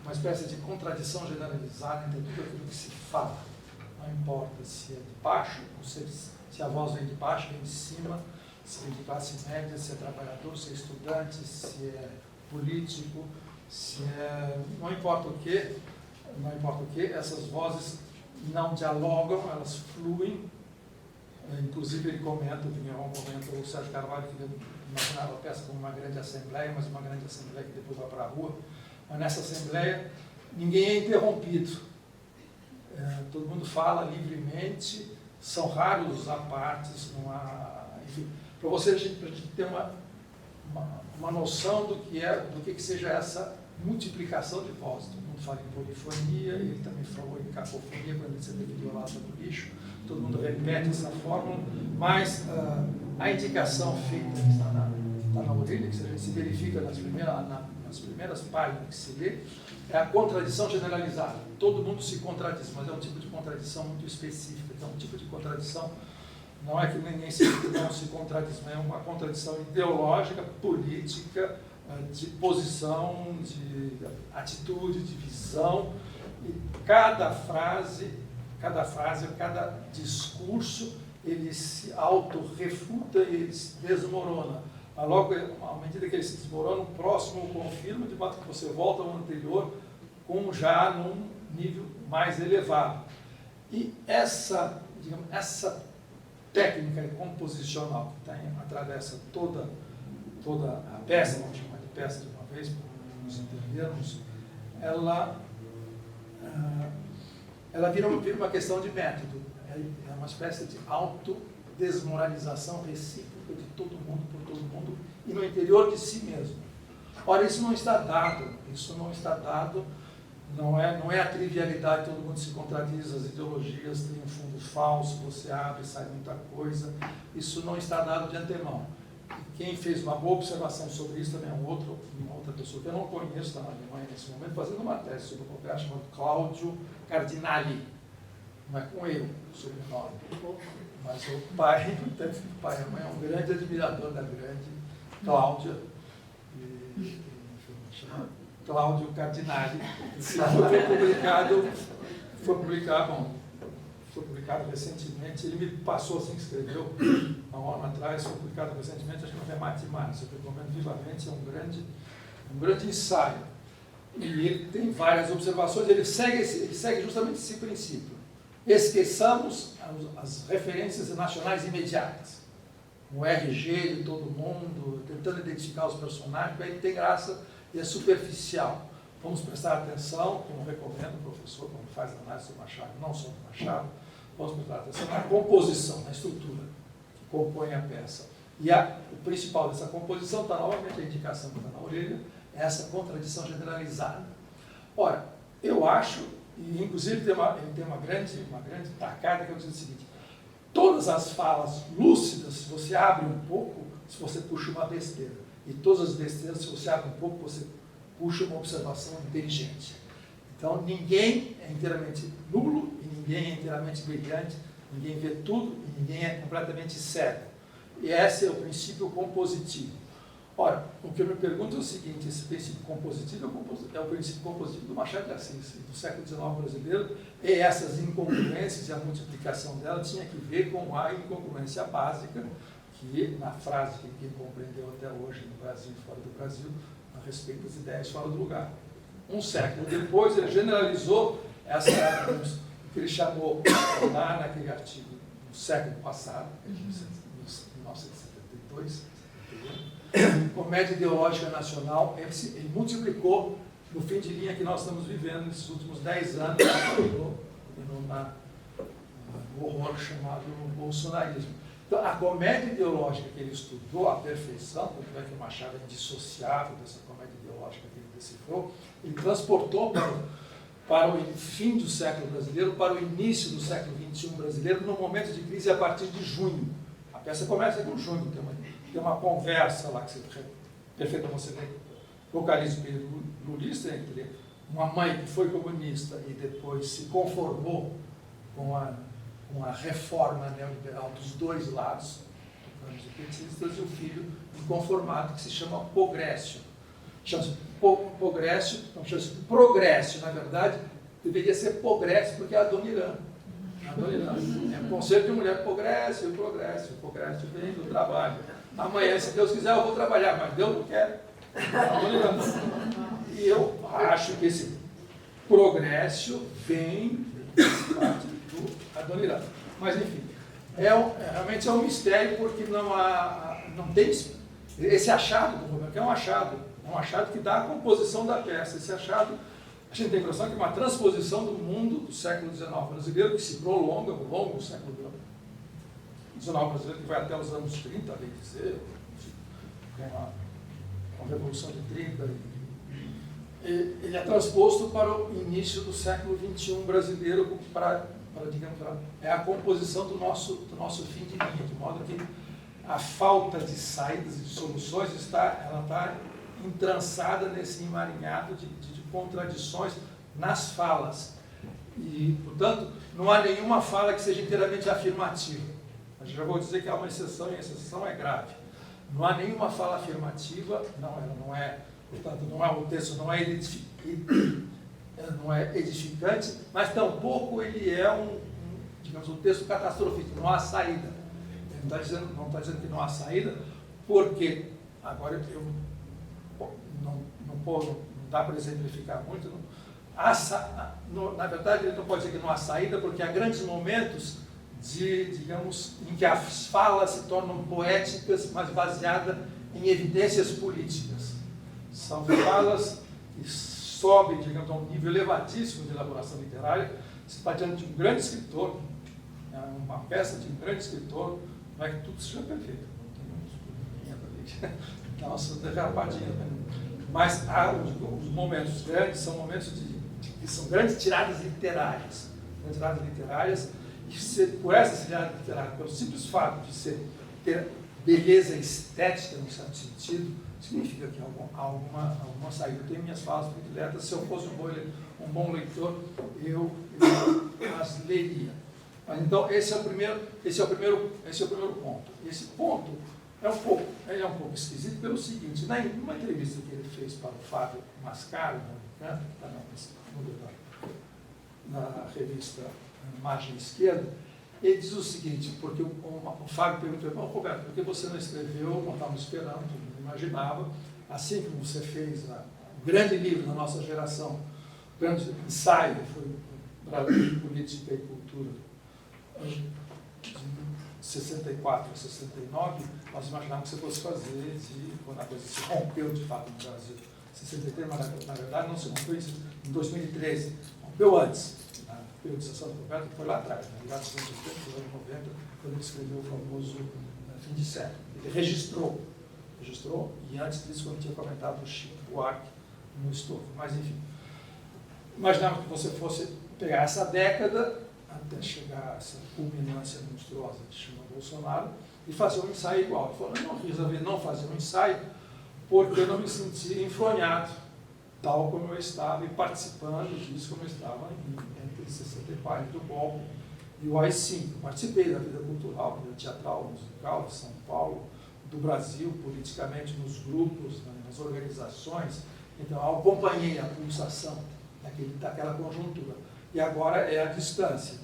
uma espécie de contradição generalizada entre tudo aquilo que se fala. Não importa se é de baixo, ou se a voz vem de baixo, vem de cima, se vem de classe média, se é trabalhador, se é estudante, se é político, se é... Não importa o que, essas vozes não dialogam, elas fluem. Inclusive ele comenta, o Vigneron comenta, o Sérgio Carvalho, que imaginava a peça como uma grande assembleia, mas uma grande assembleia que depois vai para a rua. Mas nessa assembleia ninguém é interrompido. Todo mundo fala livremente, são raros os apartes, não há... Enfim, para a gente ter uma noção do que seja essa multiplicação de vozes. Todo mundo fala em polifonia, ele também falou em cacofonia quando ele se referiu à lata do lixo. Todo mundo repete essa fórmula, mas a indicação feita que está na orelha, que a gente se verifica nas primeiras páginas que se lê, é a contradição generalizada. Todo mundo se contradiz, mas é um tipo de contradição muito específica. Então, um tipo de contradição não é que ninguém não se contradiz, mas é uma contradição ideológica, política, de posição, de atitude, de visão. E cada frase, cada discurso, ele se autorrefuta e ele se desmorona. Logo, à medida que ele se desmorona, o próximo confirma, de modo que você volta ao anterior já num nível mais elevado. E essa técnica composicional que atravessa toda a peça, vamos chamar de peça de uma vez, para nos entendermos, ela vira uma questão de método. É uma espécie de autodesmoralização recíproca de todo mundo por todo mundo e no interior de si mesmo. Ora, isso não está dado, não é a trivialidade, todo mundo se contradiz, as ideologias têm um fundo falso, você abre e sai muita coisa, isso não está dado de antemão. E quem fez uma boa observação sobre isso também é uma outra pessoa que eu não conheço, está na Alemanha nesse momento, fazendo uma tese sobre um cara chamado Claudio Cardinali. Não é com eu, o sobrenome. Mas o pai e a mãe é um grande admirador da grande Cláudia. Cláudio Cardinali. Foi publicado recentemente. Ele me passou assim que escreveu, há um ano atrás, foi publicado recentemente, acho que no Remate Mares. Eu recomendo vivamente, é um grande ensaio. E ele tem várias observações, ele segue justamente esse princípio. esqueçamos as referências nacionais imediatas. O RG de todo mundo, tentando identificar os personagens, que aí tem graça e é superficial. Vamos prestar atenção, como recomendo o professor, quando faz análise do Machado, não só do Machado, vamos prestar atenção na composição, na estrutura que compõe a peça. E o principal dessa composição está novamente a indicação que está na orelha, é essa contradição generalizada. Ora, eu acho, e inclusive ele tem uma grande tacada que eu digo o seguinte: todas as falas lúcidas, se você abre um pouco, se você puxa uma besteira. E todas as besteiras, se você abre um pouco, você puxa uma observação inteligente. Então, ninguém é inteiramente nulo e ninguém é inteiramente brilhante, ninguém vê tudo e ninguém é completamente cego. E esse é o princípio compositivo. Ora, o que eu me pergunto é o seguinte: esse princípio compositivo é o princípio compositivo do Machado de Assis, do século XIX brasileiro, e essas incongruências e a multiplicação dela tinha que ver com a incongruência básica, que na frase que ninguém compreendeu até hoje no Brasil e fora do Brasil, a respeito das ideias fora do lugar. Um século depois, ele generalizou o que ele chamou lá naquele artigo do século passado, 1972, comédia ideológica nacional. Ele multiplicou no fim de linha que nós estamos vivendo nesses últimos 10 anos, no horror chamado bolsonarismo. Então, a comédia ideológica que ele estudou à perfeição, tanto é que o Machado é indissociável dessa comédia ideológica que ele decifrou, ele transportou para o fim do século brasileiro, para o início do século XXI brasileiro, num momento de crise a partir de junho. A peça começa com junho, tem uma conversa lá que perfeita você tem vocalismo lulista entre uma mãe que foi comunista e depois se conformou com a reforma neoliberal dos dois lados, tucanos e petistas, e o filho inconformado que se chama Pogrécio. Chama-se Pogrécio, não chama-se Progrécio, na verdade, deveria ser Pogrécio, porque é a Dona Irã. É um conceito de mulher, Pogrécio, Progrécio. Progrécio vem do trabalho. Amanhã, se Deus quiser, eu vou trabalhar, mas Deus não quer. E eu acho que esse Progrécio vem parte do Adoniran. Mas, enfim, realmente é um mistério, porque não tem esse achado do Roberto, que é um achado que dá a composição da peça. Esse achado, a gente tem a impressão que é uma transposição do mundo do século XIX brasileiro, que se prolonga ao longo do século XIX brasileiro, que vai até os anos 30, bem dizer, com a Revolução de 30. Ele é transposto para o início do século XXI brasileiro, é a composição do nosso fim de linha, de modo que a falta de saídas e de soluções está entrançada nesse emaranhado de contradições nas falas. E, portanto, não há nenhuma fala que seja inteiramente afirmativa. Mas já vou dizer que há uma exceção, e a exceção é grave. Não há nenhuma fala afirmativa, ela não é, portanto, o texto não é edificante, mas tampouco ele é um texto catastrofista, não há saída. Ele não está dizendo que não há saída, porque, agora não dá para exemplificar muito, na verdade ele não pode dizer que não há saída, porque há grandes momentos em que as falas se tornam poéticas, mas baseadas em evidências políticas. São falas que sobem, a um nível elevadíssimo de elaboração literária. Você está diante de um grande escritor, uma peça de um grande escritor, não é que tudo seja perfeito, não tem dá umas derrapadinhas, mas os momentos grandes são momentos que são grandes tiradas literárias. E por essa tirada literária, pelo simples fato de ter beleza estética, no certo sentido, significa que há alguma saída. Eu tenho minhas falas prediletas, se eu fosse um bom leitor, eu as leria. Mas, então, esse é o primeiro ponto. Esse ponto é um pouco esquisito pelo seguinte: numa entrevista que ele fez para o Fábio Mascaro, na revista Margem Esquerda, ele diz o seguinte, porque o Fábio perguntou: Roberto, por que você não escreveu, não estávamos esperando, não imaginava, assim como você fez o grande livro da nossa geração, o grande ensaio, foi Brasil, Política e Cultura, de 64 a 69, nós imaginávamos que você fosse fazer quando a coisa se rompeu de fato no Brasil. 63, mas na verdade não se rompeu isso em 2013, rompeu antes. Na periodização do Roberto foi lá atrás, na verdade, nos anos 90, quando ele escreveu o famoso Fim de Século. Ele registrou, e antes disso, quando tinha comentado o Chico Buarque no estofo. Mas, enfim, imaginava que você fosse pegar essa década, até chegar a essa culminância monstruosa que chama Bolsonaro, e fazer um ensaio igual. Ele falou, eu não resolvi não fazer um ensaio, porque eu não me sentia enfronhado, tal como eu estava, e participando disso como eu estava entre 64 do golpe e o AI-5. Participei da vida cultural, vida teatral, musical de São Paulo, do Brasil, politicamente, nos grupos, nas organizações. Então, eu acompanhei a pulsação daquela conjuntura. E agora é a distância.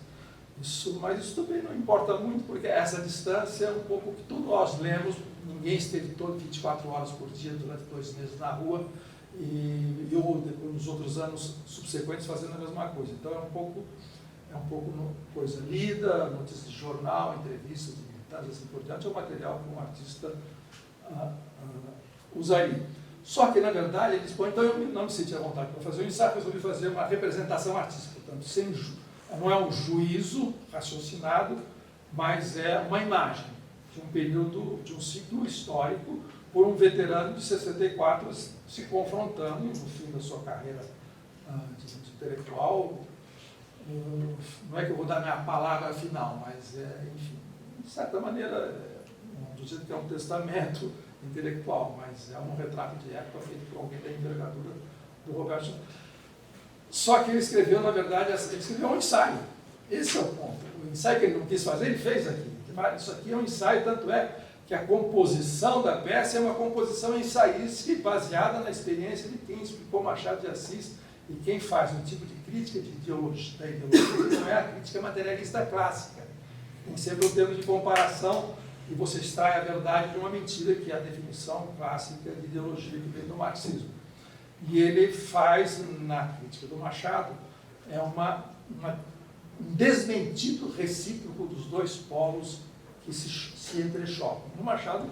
Mas isso também não importa muito, porque essa distância é um pouco que todos nós lemos. Ninguém esteve todo 24 horas por dia durante 2 meses na rua, e eu, depois, nos outros anos subsequentes, fazendo a mesma coisa. Então, é um pouco coisa lida, notícias de jornal, entrevistas de militantes, assim por diante, é o material que um artista usaria. Só que, na verdade, ele diz, então eu não me senti à vontade para fazer o ensaio, resolvi fazer uma representação artística, portanto, não é um juízo raciocinado, mas é uma imagem de um período, de um ciclo histórico, por um veterano de 64 se confrontando, no fim da sua carreira de intelectual. Não é que eu vou dar minha palavra final, mas, enfim, de certa maneira, não estou dizendo que é um testamento intelectual, mas é um retrato de época feito por alguém da envergadura do Roberto. Só que ele escreveu, na verdade, ele escreveu um ensaio. Esse é o ponto. O ensaio que ele não quis fazer, ele fez aqui. Isso aqui é um ensaio, tanto é que a composição da peça é uma composição ensaística baseada na experiência de quem explicou Machado de Assis, e quem faz um tipo de crítica da ideologia não é a crítica materialista clássica. Tem sempre o termo de comparação, e você extrai a verdade de uma mentira, que é a definição clássica de ideologia que vem do marxismo. E ele faz, na crítica do Machado, um desmentido recíproco dos dois polos que se entrechocam. No Machado,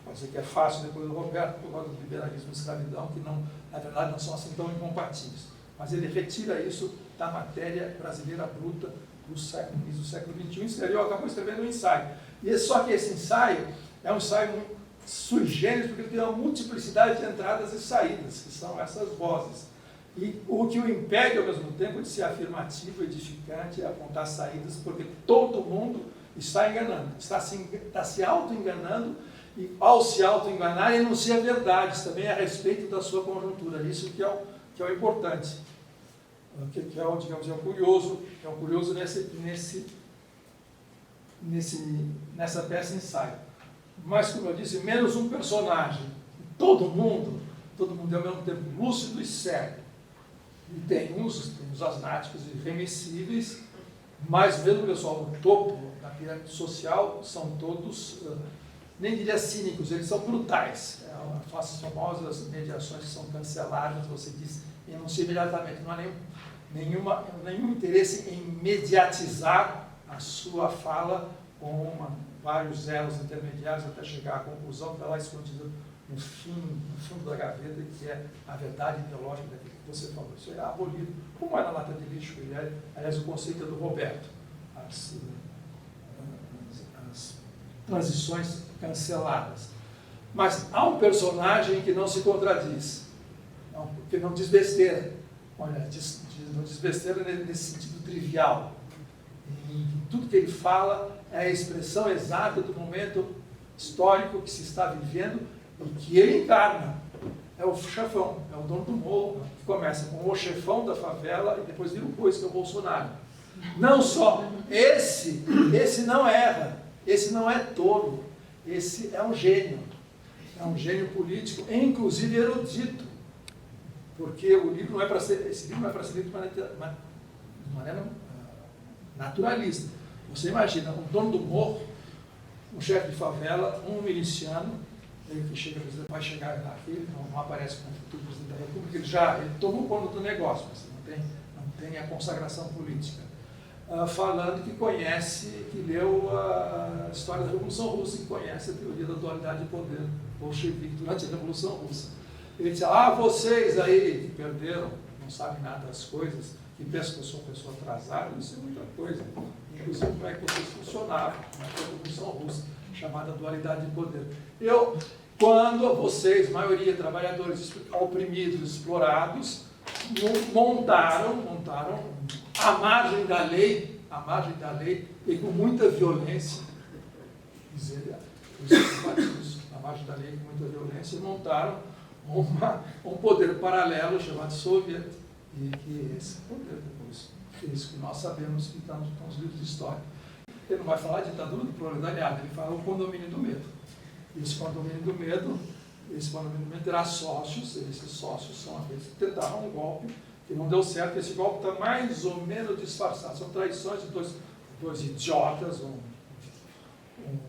pode dizer que é fácil, depois do Roberto, por causa do liberalismo e escravidão, que não, na verdade não são assim tão incompatíveis. Mas ele retira isso da matéria brasileira bruta do século XXI e escreveu, acabou escrevendo um ensaio. Só que esse ensaio é um ensaio sui generis, porque ele tem uma multiplicidade de entradas e saídas, que são essas vozes. E o que o impede, ao mesmo tempo, de ser afirmativo, edificante, é apontar saídas, porque todo mundo está enganando, está se auto-enganando, e ao se auto-enganar, enuncia verdades também a respeito da sua conjuntura. Isso que é o importante, que é o, digamos, é o curioso nessa peça ensaio. Mas, como eu disse, menos um personagem. Todo mundo é ao mesmo tempo lúcido e sério. E tem uns asmáticos irremissíveis, mas mesmo o pessoal no topo da pirâmide social são todos, nem diria cínicos, eles são brutais. As famosas mediações que são canceladas, você diz, enuncia imediatamente. Não há nenhum interesse em mediatizar a sua fala com vários elos intermediários até chegar à conclusão que está lá escondida no fundo da gaveta, que é a verdade ideológica daquilo que você falou. Isso é abolido, como é na lata de lixo, aliás, o conceito é do Roberto. As transições canceladas. Mas há um personagem que não se contradiz, que não diz besteira. Olha, não diz besteira nesse sentido trivial. E tudo que ele fala é a expressão exata do momento histórico que se está vivendo e que ele encarna. É o chefão, é o dono do morro, que começa com o chefão da favela e depois vira o coisa, que é o Bolsonaro. Não só, esse não erra, esse não é tolo, esse é um gênio político, inclusive erudito, porque esse livro não é para ser lido de maneira naturalista. Você imagina um dono do morro, um chefe de favela, um miliciano, ele que vai chegar aqui, não aparece como futuro presidente da República, ele tomou conta do negócio, mas não tem a consagração política, falando que conhece, que leu a história da Revolução Russa, que conhece a teoria da dualidade de poder bolchevique durante a Revolução Russa. Ele disse, vocês aí que perderam, não sabem nada das coisas, que pensam que eu sou uma pessoa atrasada, isso é muita coisa. Inclusive, como é que vocês funcionavam na Revolução Russa, chamada dualidade de poder. Quando vocês, maioria, trabalhadores oprimidos, explorados, montaram à margem da lei, e com muita violência, à margem da lei, com muita violência, montaram um poder paralelo chamado Soviet, e que esse poder depois fez que nós sabemos que está nos livros de história. Ele não vai falar de ditadura do proletariado, ele fala o condomínio do medo. Esse condomínio do medo terá sócios, esses sócios são aqueles que tentaram um golpe, que não deu certo, esse golpe está mais ou menos disfarçado. São traições de dois idiotas, um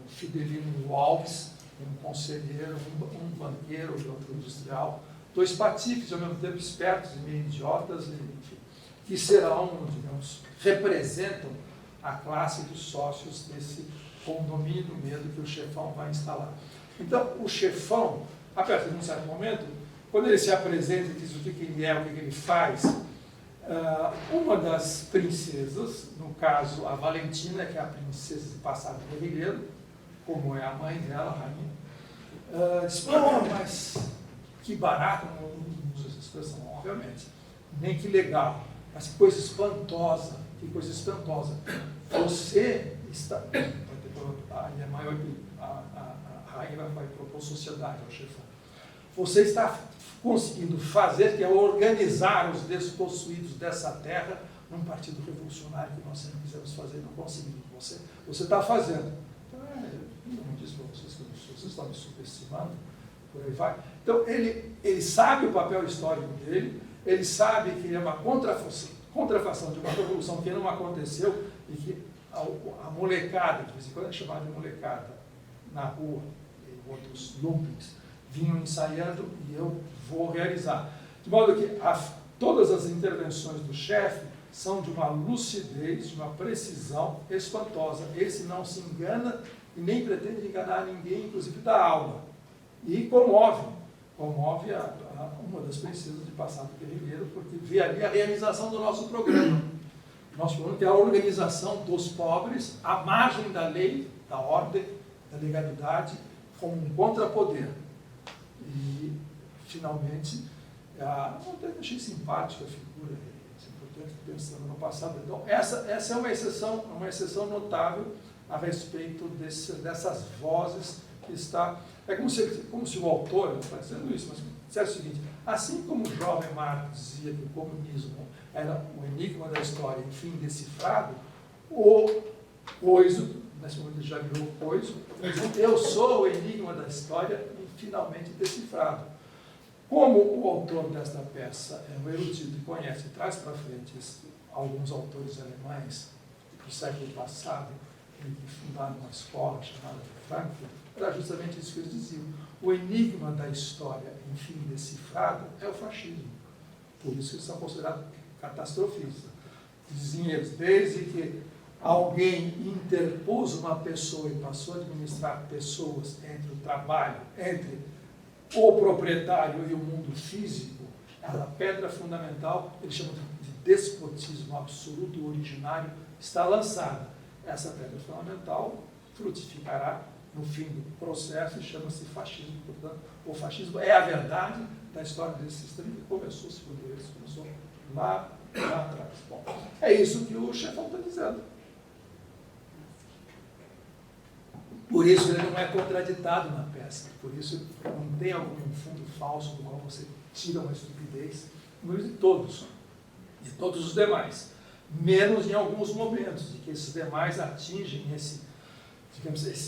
Fidelino Alves, um conselheiro, um banqueiro e outro industrial, dois patifes, ao mesmo tempo espertos e meio idiotas, enfim, que serão, digamos, representam a classe dos sócios desse condomínio do medo que o chefão vai instalar. Então, o chefão, a partir de um certo momento, quando ele se apresenta e diz o que ele é, o que ele faz, uma das princesas, no caso a Valentina, que é a princesa de passado guerrilheiro, como é a mãe dela, a rainha, diz, mas que barato, não usa essa expressão, obviamente, nem que legal, mas que coisa espantosa, Você está, a rainha vai propor sociedade ao chefão. Você está conseguindo fazer, que é organizar os despossuídos dessa terra num partido revolucionário que nós sempre quisemos fazer, não conseguimos. Você está fazendo. Então, eu não disse para vocês que vocês estão me subestimando, por aí vai. Então, ele sabe o papel histórico dele, ele sabe que ele é uma contrafação de uma revolução que não aconteceu e que a molecada, de vez em quando é chamada de molecada, na rua, e outros lumpings, vinham ensaiando e eu vou realizar. De modo que todas as intervenções do chefe são de uma lucidez, de uma precisão espantosa. Esse não se engana e nem pretende enganar ninguém, inclusive da aula. E comove uma das princesas de passado guerrilheiro, porque vê ali a realização do nosso programa. Nosso programa que é a organização dos pobres à margem da lei, da ordem, da legalidade, como um contrapoder. E, finalmente, eu até achei simpática a figura, importante, pensando no passado. Então, essa é uma exceção notável a respeito dessas vozes que está... É como se o autor, não está dizendo isso, mas dissesse o seguinte, assim como o jovem Marx dizia que o comunismo era o enigma da história, enfim, decifrado, o Coiso, nesse momento ele já virou o Coiso, eu sou o enigma da história e finalmente decifrado. Como o autor desta peça é um erudito e conhece, traz para frente alguns autores alemães do século passado, que fundaram uma escola chamada de Frankfurt, era justamente isso que eles diziam. O enigma da história, enfim, decifrado, é o fascismo. Por isso que eles são considerados catastrofistas. Diziam eles, desde que alguém interpôs uma pessoa e passou a administrar pessoas entre o trabalho, entre o proprietário e o mundo físico, a pedra fundamental, eles chamam de despotismo absoluto, originário, está lançada. Essa pedra fundamental frutificará no fim do processo e chama-se fascismo. Portanto, o fascismo é a verdade da história desse sistema que começou, segundo eles, começou lá atrás. Bom, é isso que o chefão está dizendo. Por isso ele não é contraditado na peça, por isso não tem algum fundo falso do qual você tira uma estupidez, no de todos os demais, menos em alguns momentos, em que esses demais atingem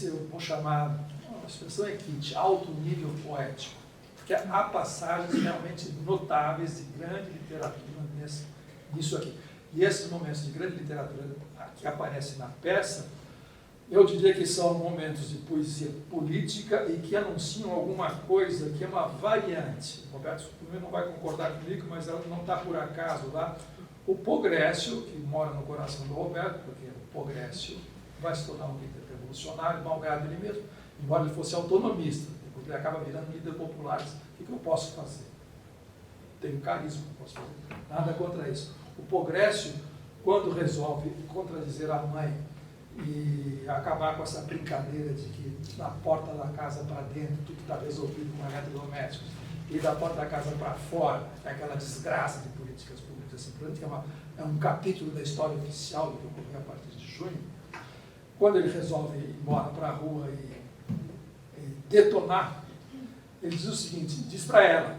eu vou chamar, a expressão é kit, alto nível poético, porque há passagens realmente notáveis de grande literatura nisso aqui. E esses momentos de grande literatura que aparecem na peça, eu diria que são momentos de poesia política e que anunciam alguma coisa que é uma variante. O Roberto não vai concordar comigo, mas ela não está por acaso lá. o Pogrécio, que mora no coração do Roberto, porque o Pogrécio vai se tornar um líder revolucionário, malgrado ele mesmo, embora ele fosse autonomista, depois ele acaba virando líder popular. O que eu posso fazer? Tenho carisma, não posso fazer nada contra isso. O Pogrécio, quando resolve contradizer a mãe e acabar com essa brincadeira de que da porta da casa para dentro tudo está resolvido com eletrodomésticos e da porta da casa para fora é aquela desgraça de políticas públicas assim, que é um capítulo da história oficial do que ocorreu a partir de junho. Quando ele resolve ir embora para a rua e detonar, ele diz o seguinte, diz para ela,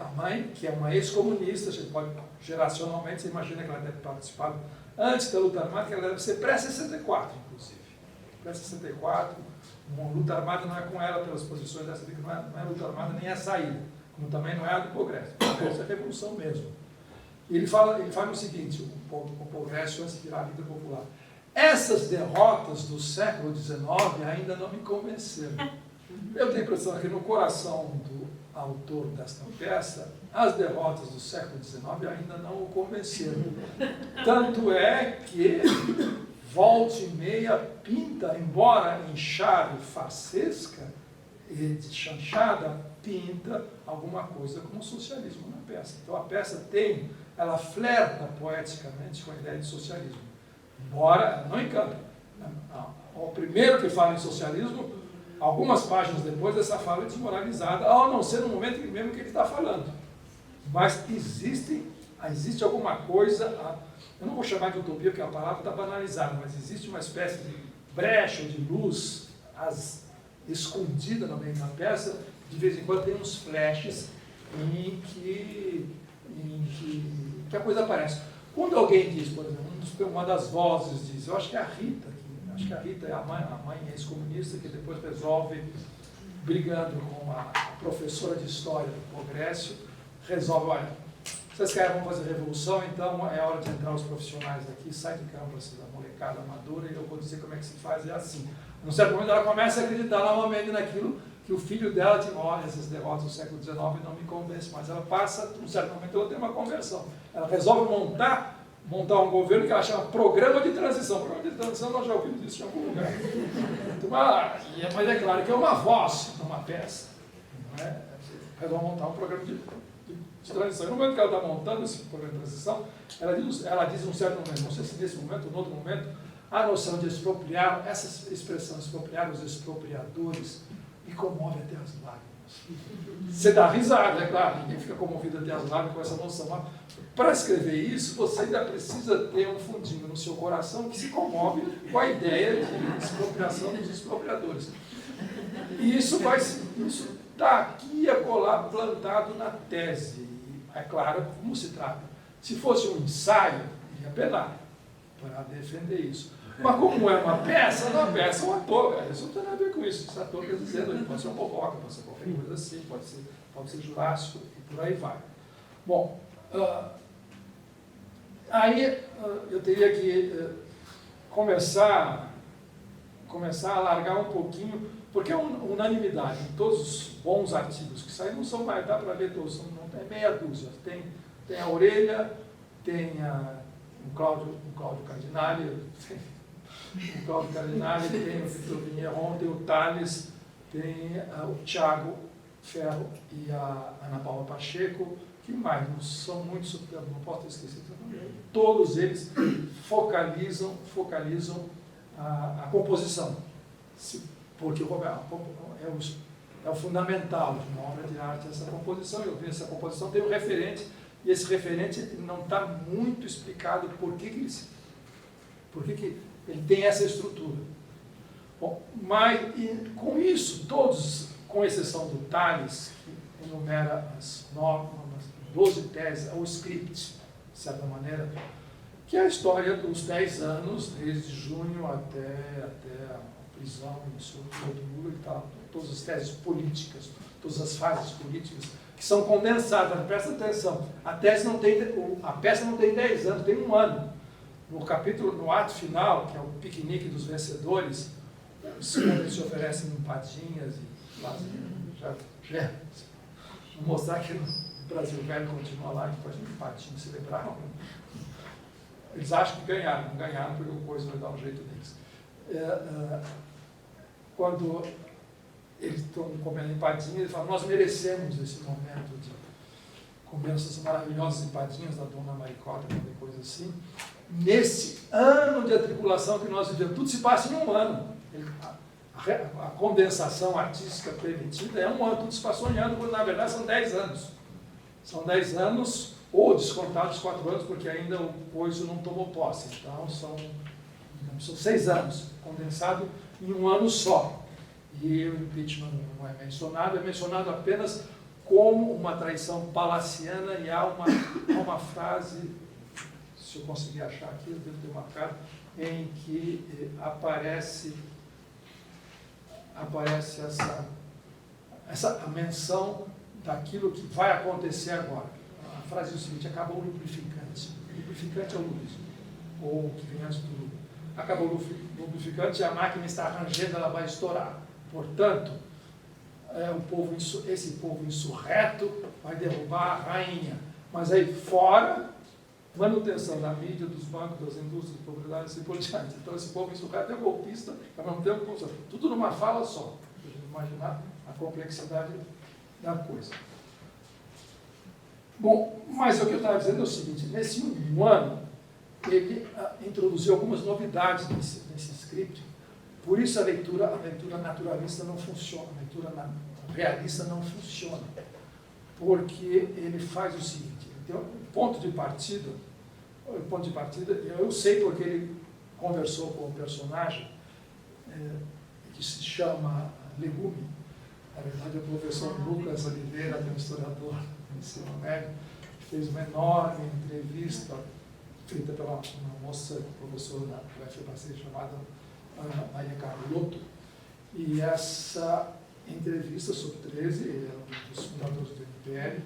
a mãe, que é uma ex-comunista, geracionalmente, você imagina que ela deve ter participado antes da luta armada, que ela deve ser pré-64, inclusive. Pré-64, uma luta armada não é com ela pelas posições dessa vida, não é luta armada nem a saída, como também não é a do Progresso. O Progresso é revolução mesmo. E ele fala o seguinte, o Progresso antes de virar a vida popular. Essas derrotas do século XIX ainda não me convenceram. Eu tenho a impressão que no coração do autor desta peça, as derrotas do século XIX ainda não o convenceram. Tanto é que, volta e meia, pinta, embora em chave farsesca e de chanchada, pinta alguma coisa como socialismo na peça. Então a peça ela flerta poeticamente com a ideia de socialismo. Embora ela não encanta. O primeiro que fala em socialismo, algumas páginas depois, essa fala é desmoralizada, ao não ser no momento mesmo que ele está falando. Mas existe alguma coisa, eu não vou chamar de utopia, porque a palavra está banalizada, mas existe uma espécie de brecha de luz escondida no meio da peça, de vez em quando tem uns flashes em que a coisa aparece. Quando alguém diz, por exemplo, uma das vozes diz, eu acho que é a Rita, é a mãe ex-comunista que depois resolve, brigando com a professora de história do Progresso, resolve, olha, vocês querem, vamos fazer revolução, então é hora de entrar os profissionais aqui, sai de campo da molecada madura e eu vou dizer como é que se faz, é assim. Num certo momento ela começa a acreditar novamente naquilo que o filho dela tinha, olha, essas derrotas do século XIX não me convencem, mas ela passa, num certo momento ela tem uma conversão. Ela resolve montar um governo que ela chama Programa de Transição. Programa de Transição nós já ouvimos isso em algum lugar. Mas é claro que é uma voz numa peça. Não é? Resolve montar um programa de transição. E no momento que ela está montando esse programa de transição, ela diz em um certo momento, não sei se nesse momento ou em outro momento, a noção de expropriar, essa expressão, expropriar os expropriadores, me comove até as lágrimas. Você dá risada, é claro, ninguém fica comovido até as lágrimas com essa noção. Mas para escrever isso, você ainda precisa ter um fundinho no seu coração que se comove com a ideia de expropriação dos expropriadores. E isso está aqui e acolá plantado na tese. E, é claro, como se trata. Se fosse um ensaio, ia penar para defender isso. Mas como é uma peça, não é uma peça, é um ator. Isso não tem nada a ver com isso. Esse ator está dizendo, ele pode ser um boboca, pode ser qualquer coisa assim, pode ser jurássico e por aí vai. Bom, aí eu teria que começar a alargar um pouquinho, porque é unanimidade. Em todos os bons artigos que saem, não são mais, dá para ler todos, não tem meia dúzia. Tem a Orelha, tem o Cláudio Cardinale, tem o Vitor Vigneron, tem o Tales, tem o Tiago Ferro e a Ana Paula Pacheco, que mais? Não são muitos, não posso ter esquecido. Todos eles focalizam a composição, porque é o fundamental de uma obra de arte, essa composição. Eu vi essa composição, tem um referente, e esse referente não está muito explicado por que ele tem essa estrutura. Bom, mas com isso, todos, com exceção do Tales, que enumera as 12 teses, o script, de certa maneira, que é a história dos 10 anos, desde junho até a prisão e soltura do Lula, e tal, todas as teses políticas, todas as fases políticas, que são condensadas. Presta atenção, a peça não tem 10 anos, tem 1 ano. No ato final, que é o piquenique dos vencedores, eles se oferecem empadinhas e fazem, já vou mostrar que o Brasil Velho continua lá, depois de empatinho celebrar. Eles acham que ganharam, não ganharam porque o coisa vai dar um jeito deles. Quando eles estão comendo empadinha, ele fala, nós merecemos esse momento de comer essas maravilhosas empadinhas da dona Maricota, qualquer coisa assim. Nesse ano de atribulação que nós vivemos, tudo se passa em um ano. A condensação artística permitida é um ano, tudo se passou em ano, quando na verdade são 10 anos. São 10 anos, ou descontados 4 anos, porque ainda o coiso não tomou posse. Então são 6 anos, condensado em um ano só. E o impeachment não é mencionado apenas como uma traição palaciana, e há uma frase, se eu conseguir achar aqui, eu devo ter marcado, em que aparece a menção daquilo que vai acontecer agora. A frase é o seguinte: acabou o lubrificante. O lubrificante é o lulismo, ou o que vem antes do lubrificante. Acabou o lubrificante e a máquina está rangendo, ela vai estourar. Portanto, esse povo insurreto vai derrubar a rainha. Mas aí fora, manutenção da mídia, dos bancos, das indústrias, das propriedades e por diante. Então esse povo insurreto é golpista, ao mesmo tempo, tudo numa fala só. Para a gente imaginar a complexidade da coisa. Bom, mas o que eu estava dizendo é o seguinte: nesse um ano, ele introduziu algumas novidades nesse script. Por isso a leitura naturalista não funciona, a leitura realista não funciona. Porque ele faz o seguinte: ele tem um ponto de partida, eu sei porque ele conversou com um personagem que se chama Legume. Na verdade, o professor Lucas Oliveira, que é um historiador do ensino médio, fez uma enorme entrevista feita pela uma moça, professora da UFBC, chamada Maria Carlotto. E essa entrevista sobre 13, ele era um dos fundadores do MPL,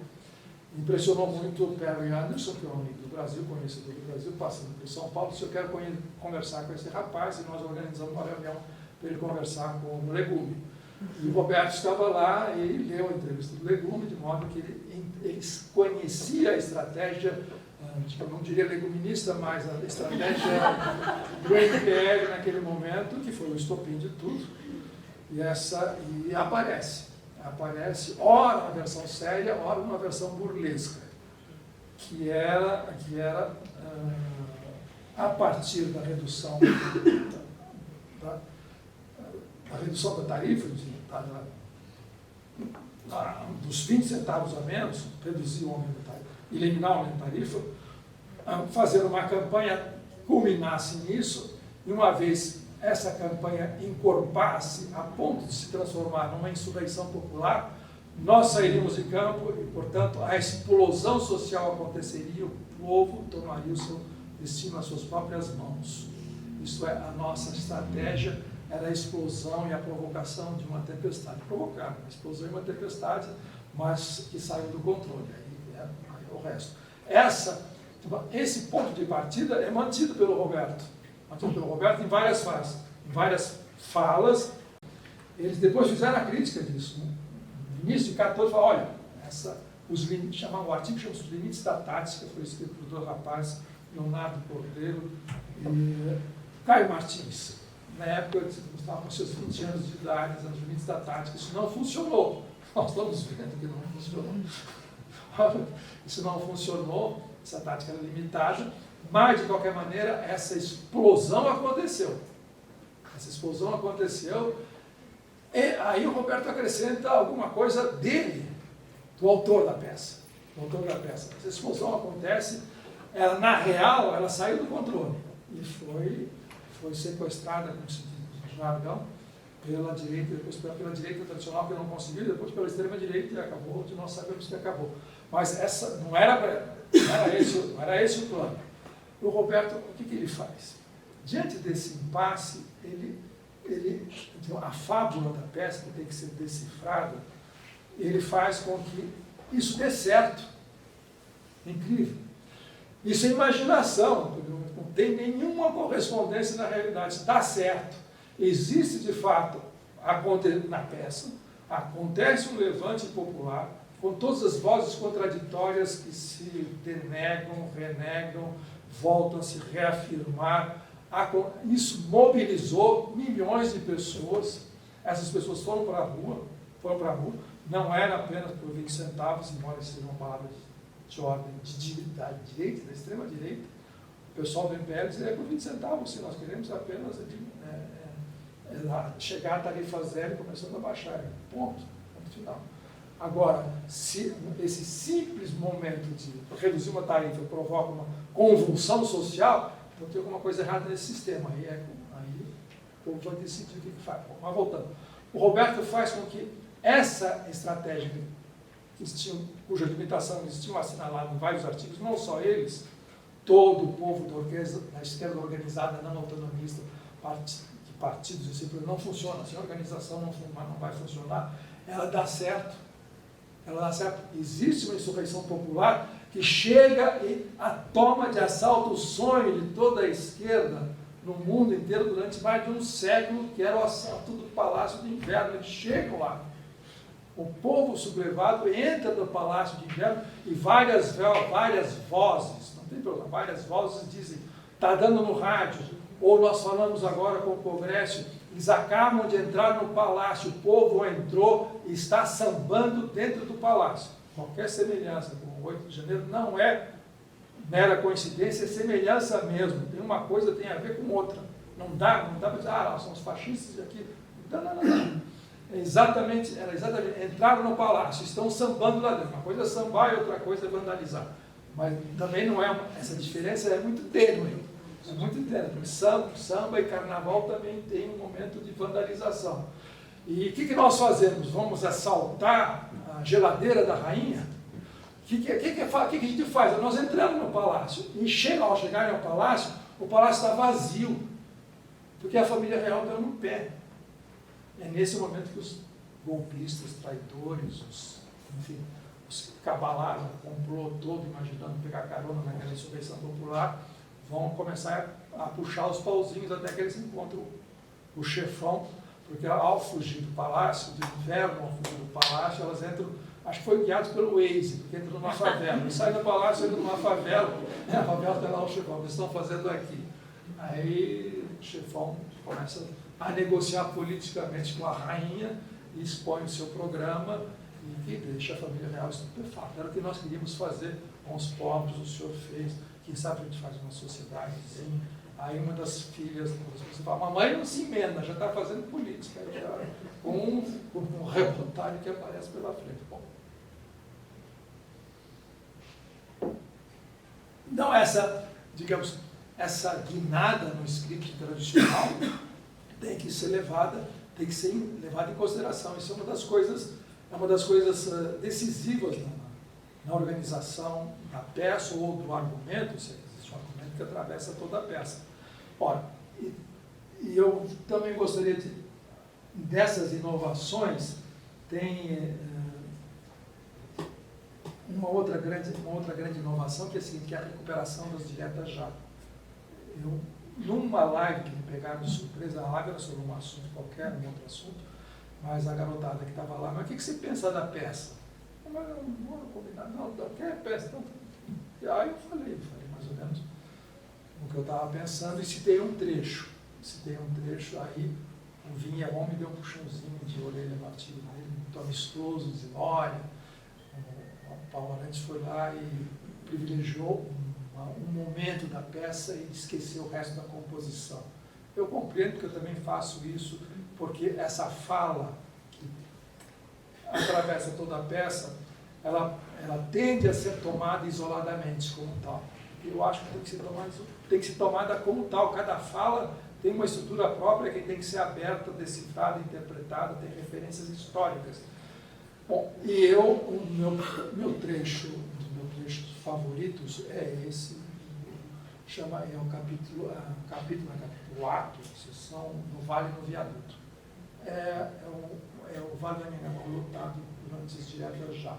impressionou muito o Perry Anderson, que é um amigo do Brasil, conhecedor do Brasil, passando por São Paulo. Se eu quero conversar com esse rapaz, e nós organizamos uma reunião para ele conversar com o Legume. E o Roberto estava lá e leu a entrevista do Legume, de modo que ele conhecia a estratégia, eu não diria leguminista, mas a estratégia do MPL naquele momento, que foi o estopim de tudo. E aparece, ora na versão séria, ora numa versão burlesca, que era a partir da redução da tarifa, dos 20 centavos a menos, reduzir o aumento da tarifa, eliminar o aumento da tarifa, fazer uma campanha culminasse nisso, e uma vez essa campanha encorpasse a ponto de se transformar numa insurreição popular, nós sairíamos de campo e, portanto, a explosão social aconteceria, o povo tomaria o seu destino nas suas próprias mãos. Isso é, a nossa estratégia era a explosão e a provocação de uma tempestade. Provocar uma explosão e uma tempestade, mas que saiu do controle. Aí é o resto. Esse ponto de partida é mantido pelo Roberto. Em várias fases, em várias falas. Eles depois fizeram a crítica disso. No início de 14, falaram, olha, o artigo chama os limites da tática, foi escrito por dois rapazes, Leonardo Cordeiro e Caio Martins. Na época, eles estavam com seus 20 anos de idade, nos limites da tática. Isso não funcionou. Nós estamos vendo que não funcionou. Isso não funcionou, essa tática era limitada, mas, de qualquer maneira, essa explosão aconteceu. E aí o Roberto acrescenta alguma coisa dele, do autor da peça. Essa explosão acontece, na real, ela saiu do controle e foi sequestrada, como se diz no jargão, pela direita, depois pela direita tradicional, que não conseguiu, depois pela extrema direita, e acabou, nós sabemos que acabou. Mas essa não era esse o plano. O Roberto, o que ele faz? Diante desse impasse, a fábula da peça, que tem que ser decifrada, ele faz com que isso dê certo. Incrível. Isso é imaginação, não tem nenhuma correspondência na realidade. Isso dá certo. Existe, de fato, na peça, acontece um levante popular, com todas as vozes contraditórias que se denegam, renegam, voltam a se reafirmar. Isso mobilizou milhões de pessoas. Essas pessoas foram para a rua, não era apenas por 20 centavos, embora seja uma palavra de ordem da direita, da extrema-direita. O pessoal do MPL dizia por 20 centavos, se nós queremos apenas chegar a tarifa zero e começando a baixar. Ponto final. Agora, se esse simples momento de reduzir uma tarifa provoca uma convulsão social, então tem alguma coisa errada nesse sistema. Aí o povo vai decidir o que faz. Bom, mas voltando. O Roberto faz com que essa estratégia, cuja limitação eles tinham assinalado em vários artigos, não só eles, todo o povo da esquerda organizada, não autonomista, partidos, etc., não funciona, sem organização não vai funcionar, ela dá certo. Existe uma insurreição popular que chega e a toma de assalto o sonho de toda a esquerda no mundo inteiro durante mais de um século, que era o assalto do Palácio do Inverno. Eles chegam lá. O povo sublevado entra no Palácio de Inverno e várias vozes, não tem problema, várias vozes dizem, está dando no rádio, ou nós falamos agora com o Congresso, eles acabam de entrar no palácio, o povo entrou e está sambando dentro do palácio. Qualquer semelhança com o 8 de janeiro não é mera coincidência, é semelhança mesmo. Tem uma coisa, tem a ver com outra. Não dá para dizer, nós somos fascistas aqui. Não. Exatamente, entraram no palácio, estão sambando lá dentro. Uma coisa é sambar e outra coisa é vandalizar. Mas também não é, essa diferença é muito tênue. É muito tênue, porque samba e carnaval também tem um momento de vandalização. E o que nós fazemos? Vamos assaltar a geladeira da rainha? O que a gente faz? Nós entramos no palácio e ao chegarem ao palácio, o palácio está vazio, porque a família real está no pé. É nesse momento que os golpistas, traidores, os cabalados, o complô todo, imaginando pegar carona naquela insurreição popular, vão começar a puxar os pauzinhos até que eles encontram o chefão, porque ao fugir do palácio, do inverno, ao fugir do palácio, elas entram, acho que foi guiado pelo Waze, porque entram numa favela. Eles saem do palácio, entram numa favela, a favela tem lá o chefão, eles estão fazendo aqui. Aí o chefão começa a negociar politicamente com a rainha e expõe o seu programa e deixa a família real estupefata. Era o que nós queríamos fazer com os pobres, o senhor fez, quem sabe a gente faz uma sociedadezinha. Aí uma das filhas fala, mamãe não se emenda, já está fazendo política, já, com um reportagem que aparece pela frente. Bom. Então essa guinada no script tradicional tem que ser levada em consideração. Isso é uma das coisas decisivas na organização da peça ou do argumento, se existe um argumento que atravessa toda a peça. Ora, e eu também gostaria dessas inovações, tem uma outra grande inovação, que é a seguinte, que é a recuperação das diretas já. Numa live que me pegaram de surpresa, a live era sobre um assunto qualquer, um outro assunto, mas a garotada que estava lá, mas o que você pensa da peça? Mas eu não vou combinar, não, quer peça? Então, aí eu falei mais ou menos o que eu estava pensando e citei um trecho, aí o Vinha Homem deu um puxãozinho de orelha no artigo dele, muito amistoso, dizendo, olha, o Paulo Arantes foi lá e privilegiou um momento da peça e esqueceu o resto da composição. Eu compreendo que eu também faço isso, porque essa fala que atravessa toda a peça, ela tende a ser tomada isoladamente como tal. Eu acho que tem que ser tomada como tal. Cada fala tem uma estrutura própria que tem que ser aberta, decifrada, interpretada, tem referências históricas. Bom, e o meu trecho, um dos meus trechos favoritos é esse, é o capítulo 4, sessão no Vale no Viaduto. É o Vale da Minha lutado durante as diretas já.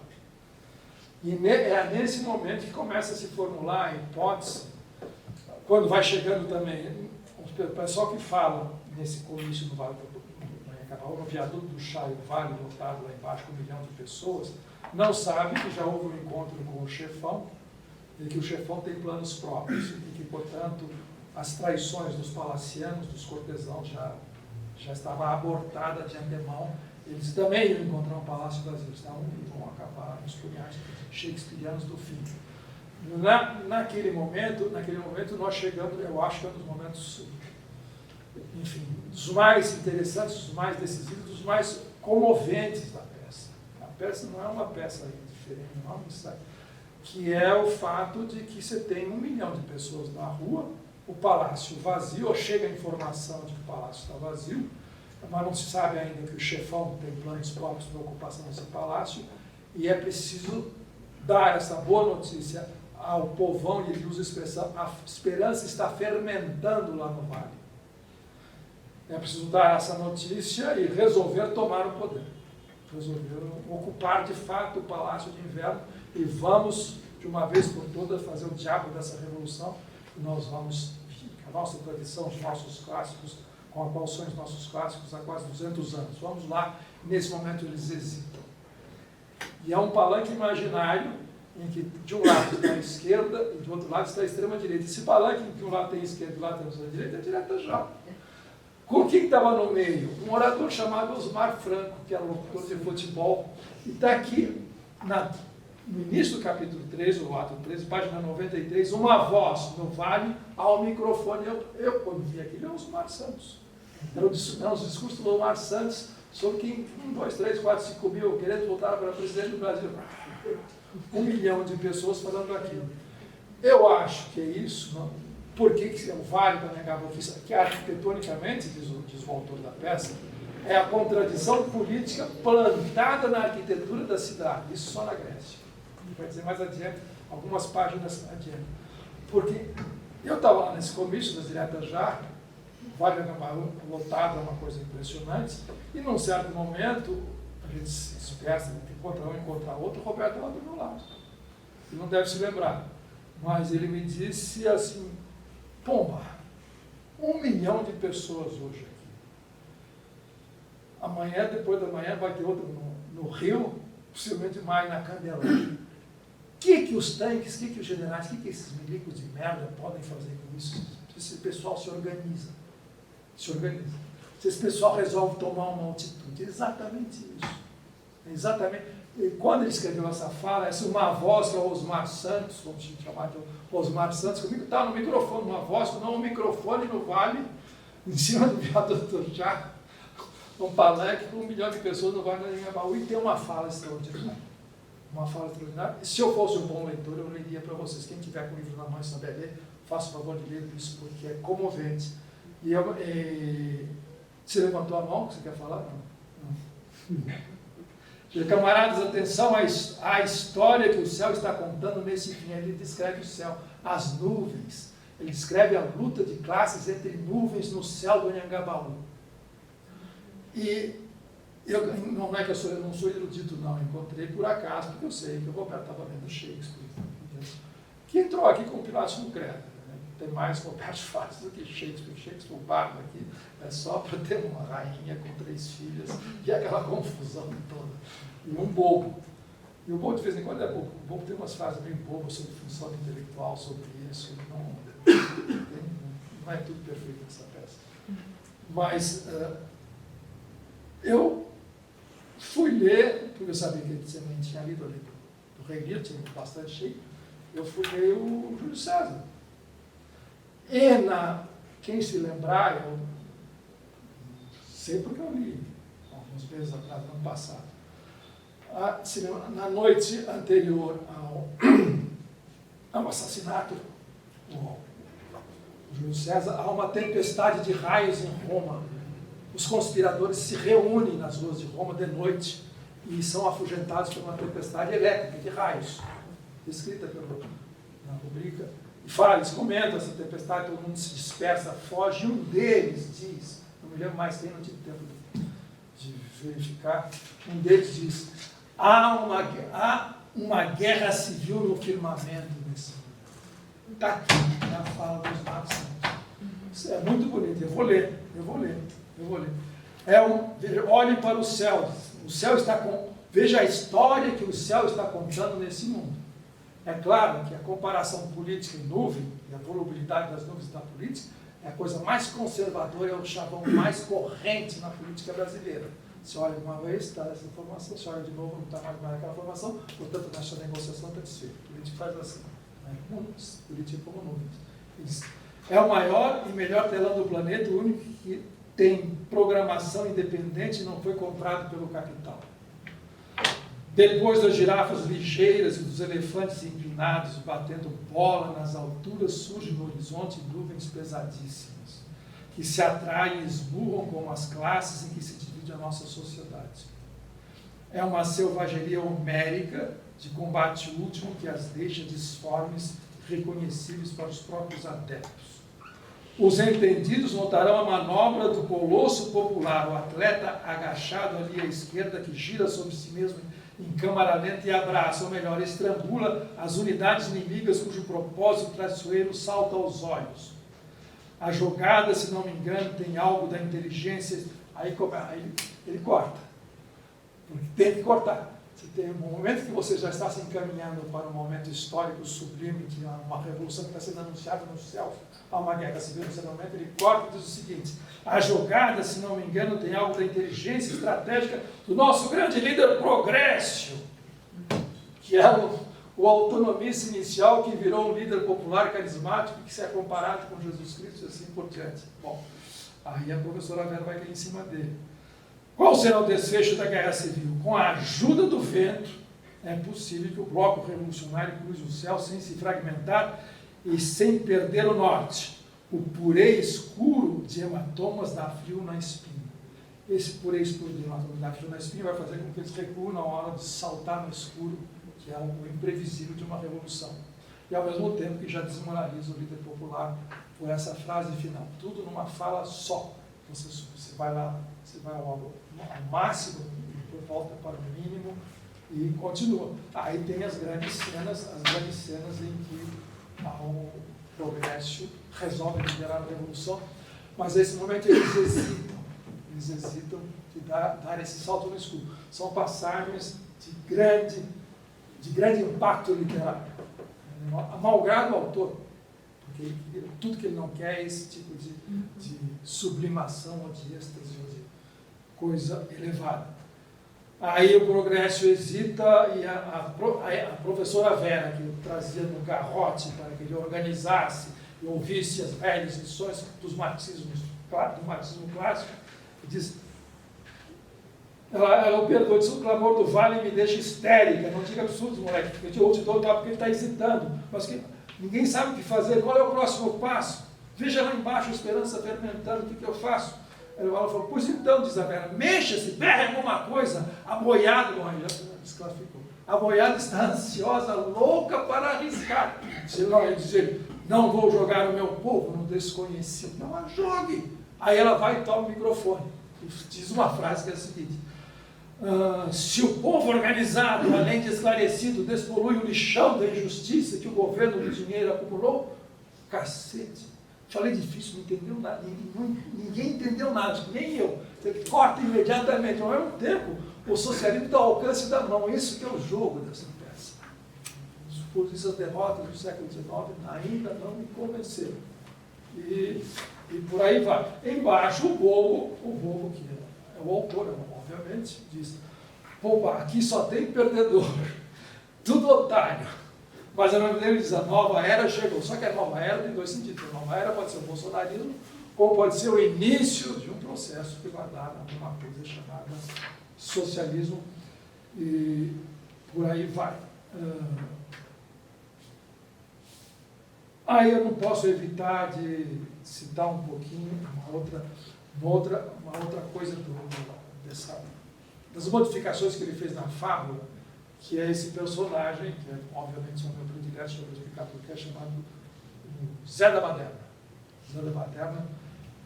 E é nesse momento que começa a se formular a hipótese, quando vai chegando também, o pessoal que fala nesse comício do Vale no Viaduto do Chá e o Vale lotado lá embaixo com 1 milhão de pessoas, não sabe que já houve um encontro com o chefão, e que o chefão tem planos próprios, e que, portanto, as traições dos palacianos, dos cortesãos, já estava abortada de antemão. Eles também iam encontrar um palácio vazio, estavam e vão acabar nos punhais shakespearianos do fim. Naquele momento, nós chegamos, eu acho que é um dos momentos, enfim, dos mais interessantes, dos mais decisivos, dos mais comoventes da peça. A peça não é uma peça diferente, não, que é o fato de que você tem 1 milhão de pessoas na rua, o palácio vazio, ou chega a informação de que o palácio está vazio, mas não se sabe ainda que o chefão tem planos próprios para a ocupação desse palácio, e é preciso dar essa boa notícia ao povão, e ele usa a expressão, a esperança está fermentando lá no vale. É preciso dar essa notícia e resolver tomar o poder. Resolver ocupar de fato o Palácio de Inverno e vamos, de uma vez por todas, fazer o diabo dessa revolução. E nós vamos, a nossa tradição, os nossos clássicos, com a qual são os nossos clássicos há quase 200 anos. Vamos lá, nesse momento eles hesitam. E é um palanque imaginário em que de um lado está a esquerda e do outro lado está a extrema-direita. Esse palanque em que um lado tem a esquerda e do lado tem a extrema-direita é direta já. Com quem estava no meio? Um orador chamado Osmar Franco, que era locutor de futebol, e está aqui no início do capítulo 13, o ato 13, página 93, uma voz no vale ao microfone. Eu quando vi aquilo, é o Osmar Santos. Eram os discursos do Osmar Santos sobre que 1, 2, 3, 4, 5 mil querendo voltar para presidente do Brasil. 1 milhão de pessoas falando aquilo. Eu acho que é isso, não? Por que o vale da Anhangabaú, que arquitetonicamente, diz o autor da peça, é a contradição política plantada na arquitetura da cidade. Isso só na Grécia. Vai dizer mais adiante, algumas páginas adiante. Porque eu estava lá nesse comício das diretas já, o Vale do Anhangabaú lotado, é uma coisa impressionante, e num certo momento, a gente se dispersa, encontra um, encontra outro, o Roberto estava do meu lado. Ele não deve se lembrar, mas ele me disse assim, pomba, 1 milhão de pessoas hoje aqui. Amanhã, depois da manhã, vai ter outro no Rio, possivelmente mais na Candelária. O que os tanques, o que os generais, o que esses milicos de merda podem fazer com isso? Se esse pessoal se organiza. Se esse pessoal resolve tomar uma atitude. É exatamente isso. É exatamente. E quando ele escreveu essa fala, essa é uma voz que é o Osmar Santos, vamos chamar de Osmar Santos, comigo está no microfone, uma voz, não um microfone no vale, em cima do viaduto do Chá, um palanque com 1 milhão de pessoas no Vale do Anhangabaú, e tem uma fala extraordinária. Uma fala extraordinária. E se eu fosse um bom leitor, eu leria para vocês. Quem tiver com o livro na mão e souber ler, faça o favor de ler isso, porque é comovente. Você levantou a mão, que você quer falar? Não. Camaradas, atenção à história que o céu está contando nesse fim. Ele descreve o céu, as nuvens. Ele descreve a luta de classes entre nuvens no céu do Anhangabaú. E não é que eu não sou erudito, não. Encontrei por acaso, porque eu sei que o Roberto estava lendo Shakespeare, que entrou aqui com o Pilatos no Creta. Né? Tem mais Roberto Fares do que Shakespeare. Shakespeare, o bardo aqui, é só para ter uma rainha com 3 filhas e aquela confusão toda. E um bobo. E o bobo, de vez em quando, é bobo. O bobo tem umas frases bem bobas sobre função intelectual, sobre isso. Não é tudo perfeito nessa peça. Mas eu fui ler, porque eu sabia que ele também tinha lido ali do Rei Lear, tinha bastante cheio. Eu fui ler o Júlio César. E quem se lembrar, eu sei porque eu li alguns meses atrás, no ano passado. Na noite anterior ao assassinato do Júlio César, há uma tempestade de raios em Roma. Os conspiradores se reúnem nas ruas de Roma de noite e são afugentados por uma tempestade elétrica de raios, descrita na rubrica. E eles comentam essa tempestade, todo mundo se dispersa, foge, e um deles diz, não me lembro mais quem, não tive tempo de verificar, um deles diz, há uma guerra civil no firmamento nesse mundo. Está aqui, na fala dos Marcos. Isso é muito bonito, eu vou ler. Olhem para o céu está Veja a história que o céu está contando nesse mundo. É claro que a comparação política em nuvem, e a volubilidade das nuvens da política, é a coisa mais conservadora, é o chavão mais corrente na política brasileira. Se olha uma vez, está essa informação, se olha de novo, não está mais aquela informação, portanto, nessa negociação está desfeita. A política faz assim, né? Política como nuvens. É o maior e melhor telão do planeta, o único que tem programação independente e não foi comprado pelo capital. Depois das girafas ligeiras e dos elefantes empinados batendo bola nas alturas, surgem no horizonte nuvens pesadíssimas, que se atraem e esburram como as classes em que se divide a nossa sociedade. É uma selvageria homérica de combate último que as deixa disformes, reconhecíveis para os próprios adeptos. Os entendidos notarão a manobra do colosso popular, o atleta agachado ali à esquerda que gira sobre si mesmo em câmara lenta e abraça, ou melhor, estrangula as unidades inimigas cujo propósito traiçoeiro salta aos olhos. A jogada, se não me engano, tem algo da inteligência, aí ele corta, porque tem que cortar. Você tem um momento que você já está se encaminhando para um momento histórico sublime, que é uma revolução que está sendo anunciada no céu, há uma guerra civil nesse momento, ele corta e diz o seguinte: a jogada, se não me engano, tem algo da inteligência estratégica do nosso grande líder Progrécio, que é o autonomista inicial que virou um líder popular carismático que se é comparado com Jesus Cristo e assim por diante. Bom, aí a professora Vera vai cair em cima dele. Qual será o desfecho da guerra civil? Com a ajuda do vento, é possível que o bloco revolucionário cruze o céu sem se fragmentar e sem perder o norte. O purê escuro de hematomas dá frio na espinha. Esse purê escuro de hematomas dá frio na espinha vai fazer com que eles recuem na hora de saltar no escuro, que é algo imprevisível de uma revolução. E ao mesmo tempo que já desmoraliza o líder popular por essa frase final. Tudo numa fala só. Você vai lá, você vai ao máximo, e volta para o mínimo e continua. Aí tem as grandes cenas em que o Progresso resolve liderar a revolução, mas nesse momento eles hesitam de dar esse salto no escuro. São passagens de grande impacto literário, malgrado o autor, porque tudo que ele não quer é esse tipo de sublimação ou de êxtase ou de coisa elevada. Aí o Progresso hesita e a professora Vera, que o trazia no garrote para que ele organizasse e ouvisse as velhas lições do marxismo clássico, diz, ela o perdoa, diz: o clamor do vale me deixa histérica, não diga absurdos, moleque, eu te dou porque ele está hesitando, mas que ninguém sabe o que fazer, qual é o próximo passo? Veja lá embaixo a esperança fermentando, o que eu faço? Ela falou: pois então, diz a Vera, mexa-se, berre alguma coisa. A boiada, bom, já desclassificou. A boiada está ansiosa, louca para arriscar. Senão ele diz: não vou jogar o meu povo no desconhecido. Não, mas jogue. Aí ela vai e toma o microfone. E diz uma frase que é a seguinte: se o povo organizado, além de esclarecido, despolui o lixão da injustiça que o governo do dinheiro acumulou, cacete. Falei difícil, não entendeu nada, ninguém entendeu nada, nem eu. Você corta imediatamente. Ao mesmo tempo, o socialismo está ao alcance da mão. Isso que é o jogo dessa peça. Por isso, as derrotas do século XIX ainda não me convenceram. E por aí vai. Embaixo, o bobo que é o autor, obviamente, diz: pô, aqui só tem perdedor, tudo otário. Mas ele diz: a nova era chegou. Só que a nova era tem dois sentidos. A nova era pode ser o bolsonarismo, como pode ser o início de um processo que vai dar alguma coisa chamada socialismo, e por aí vai. Aí eu não posso evitar de citar um pouquinho uma outra coisa das modificações que ele fez na fábula, que é esse personagem, que é, obviamente, o meu predileto, deixa eu verificar porque é chamado Zé da Baderna. Zé da Baderna,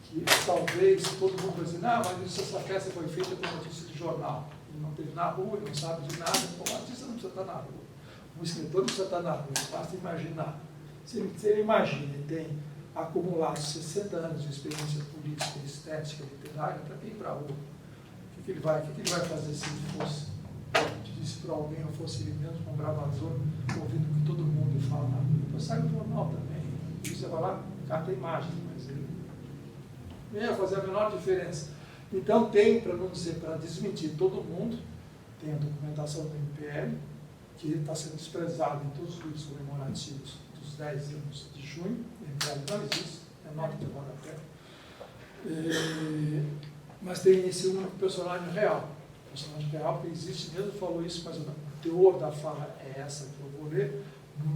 que talvez todo mundo vai dizer: não, mas essa peça foi feita com notícia de jornal. Ele não esteve na rua, ele não sabe de nada. O artista não precisa estar na rua. Um escritor não precisa estar na rua, basta imaginar. Se ele imagina, ele tem acumulado 60 anos de experiência política, estética, literária, para quem ir para a rua? O que ele vai fazer se ele fosse disse para alguém, eu fosse ele mesmo com um gravador, ouvindo o que todo mundo fala. Eu saio do jornal também. E você vai lá, cata imagens, mas ele nem ia fazer a menor diferença. Então tem, para não dizer, para desmentir todo mundo, tem a documentação do MPL, que está sendo desprezado em todos os livros comemorativos dos 10 anos de junho. O MPL não existe, é nota de rodapé. Mas tem esse único personagem real. O personagem real que existe mesmo, falou isso, mas o teor da fala é essa que eu vou ler,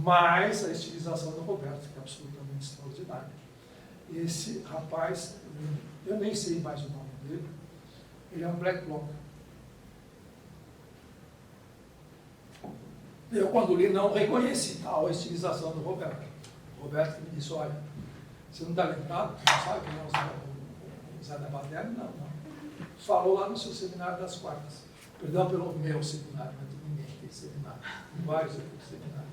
mais a estilização do Roberto, que é absolutamente extraordinária. Esse rapaz, eu nem sei mais o nome dele, ele é um black bloc. Eu, quando li, não reconheci tal estilização do Roberto. O Roberto me disse, olha, você não está lembrado? Não sabe quem é o Zé da Baderna? Não. Falou lá no seu seminário das quartas. Perdão pelo meu seminário, não tem ninguém que tem seminário. Tem vários aqui do seminário.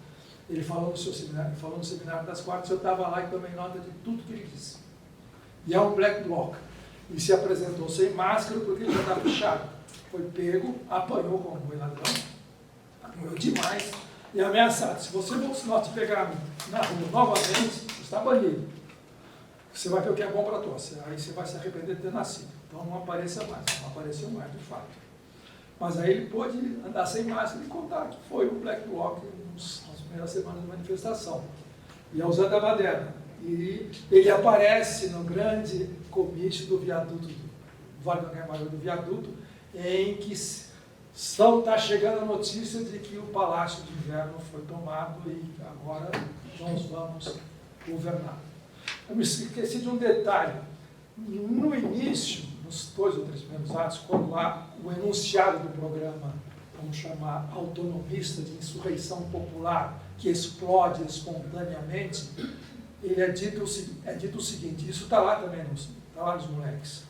Ele falou no seu seminário, falou no seminário das quartas, eu estava lá e tomei nota de tudo que ele disse. E é um black bloc. E se apresentou sem máscara porque ele já está fechado. Foi pego, apanhou como um boi ladrão, apanhou demais, e ameaçado. Se você não te pegar na rua novamente, você está banido. Você vai ver o que é bom para tosse. Aí você vai se arrepender de ter nascido. Então não apareça mais. Não apareceu mais, de fato. Mas aí ele pôde andar sem máscara e contar que foi o Black Bloc nas primeiras semanas de manifestação. E é o Zé da Baderna. E ele aparece no grande comício do viaduto, do Vale do Anhanguera do viaduto, em que está chegando a notícia de que o Palácio de Inverno foi tomado e agora nós vamos governar. Eu me esqueci de um detalhe. No início, nos 2 ou 3 primeiros atos, quando lá o enunciado do programa, vamos chamar autonomista de insurreição popular, que explode espontaneamente, ele é dito o seguinte, isso está lá também, está lá nos moleques.